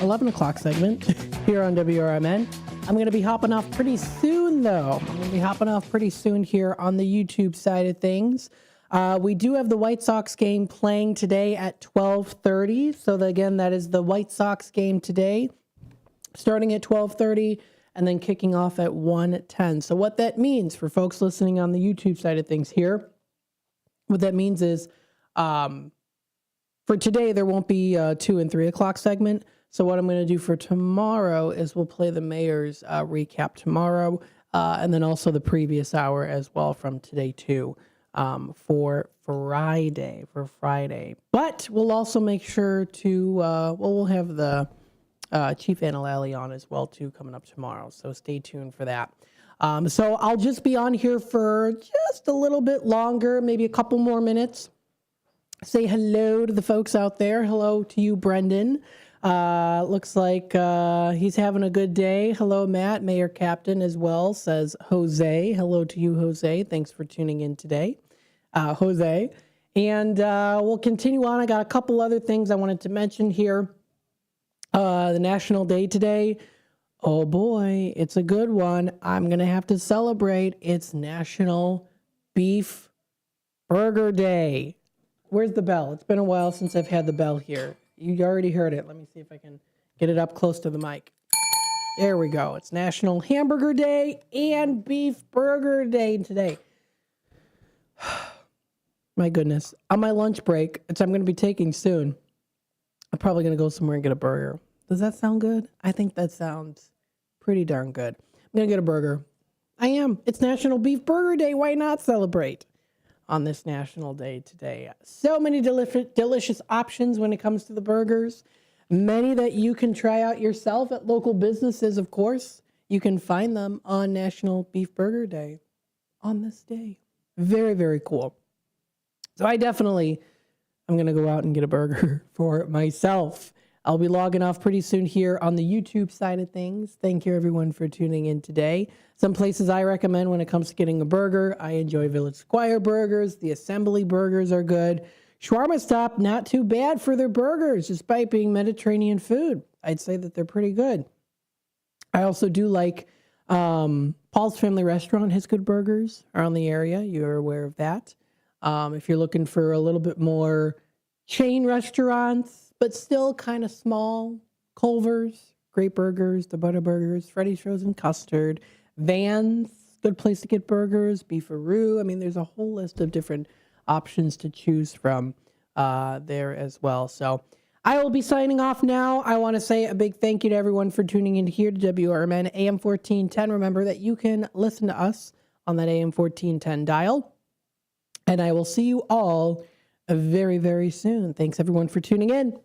11 o'clock segment here on WRMN. I'm going to be hopping off pretty soon, though. I'm going to be hopping off pretty soon here on the YouTube side of things. We do have the White Sox game playing today at 12:30. So, again, that is the White Sox game today, starting at 12:30 and then kicking off at 1:10. So what that means for folks listening on the YouTube side of things here, what that means is for today, there won't be a 2 and 3 o'clock segment. So what I'm going to do for tomorrow is we'll play the mayor's recap tomorrow, and then also the previous hour as well from today too, for Friday. But we'll also make sure to, we'll have the Chief Analali on as well too coming up tomorrow. So stay tuned for that. So I'll just be on here for just a little bit longer, maybe a couple more minutes. Say hello to the folks out there. Hello to you, Brendan. Looks like he's having a good day. Hello, Matt, Mayor Captain as well, says Jose. Hello to you, Jose. Thanks for tuning in today, Jose. And we'll continue on. I got a couple other things I wanted to mention here. The National Day today. Oh boy, it's a good one. I'm going to have to celebrate. It's National Beef Burger Day. Where's the bell? It's been a while since I've had the bell here. You already heard it. Let me see if I can get it up close to the mic. There we go. It's National Hamburger Day and Beef Burger Day today. My goodness. On my lunch break, which I'm going to be taking soon, I'm probably going to go somewhere and get a burger. Does that sound good? I think that sounds pretty darn good. I'm going to get a burger. I am. It's National Beef Burger Day. Why not celebrate on this national day today? So many delicious options when it comes to the burgers. Many that you can try out yourself at local businesses, of course. You can find them on National Beef Burger Day on this day. Very, very cool. So I'm going to go out and get a burger for myself. I'll be logging off pretty soon here on the YouTube side of things. Thank you, everyone, for tuning in today. Some places I recommend when it comes to getting a burger. I enjoy Village Squire burgers. The Assembly burgers are good. Shawarma Stop, not too bad for their burgers, despite being Mediterranean food. I'd say that they're pretty good. I also do like Paul's Family Restaurant has good burgers around the area. You're aware of that. If you're looking for a little bit more chain restaurants, but still kind of small, Culver's, great burgers, the Butter Burgers, Freddy's Frozen Custard, Vans, good place to get burgers, Beefaroo. I mean, there's a whole list of different options to choose from there as well. So I will be signing off now. I want to say a big thank you to everyone for tuning in here to WRMN AM 1410. Remember that you can listen to us on that AM 1410 dial. And I will see you all very, very soon. Thanks everyone for tuning in.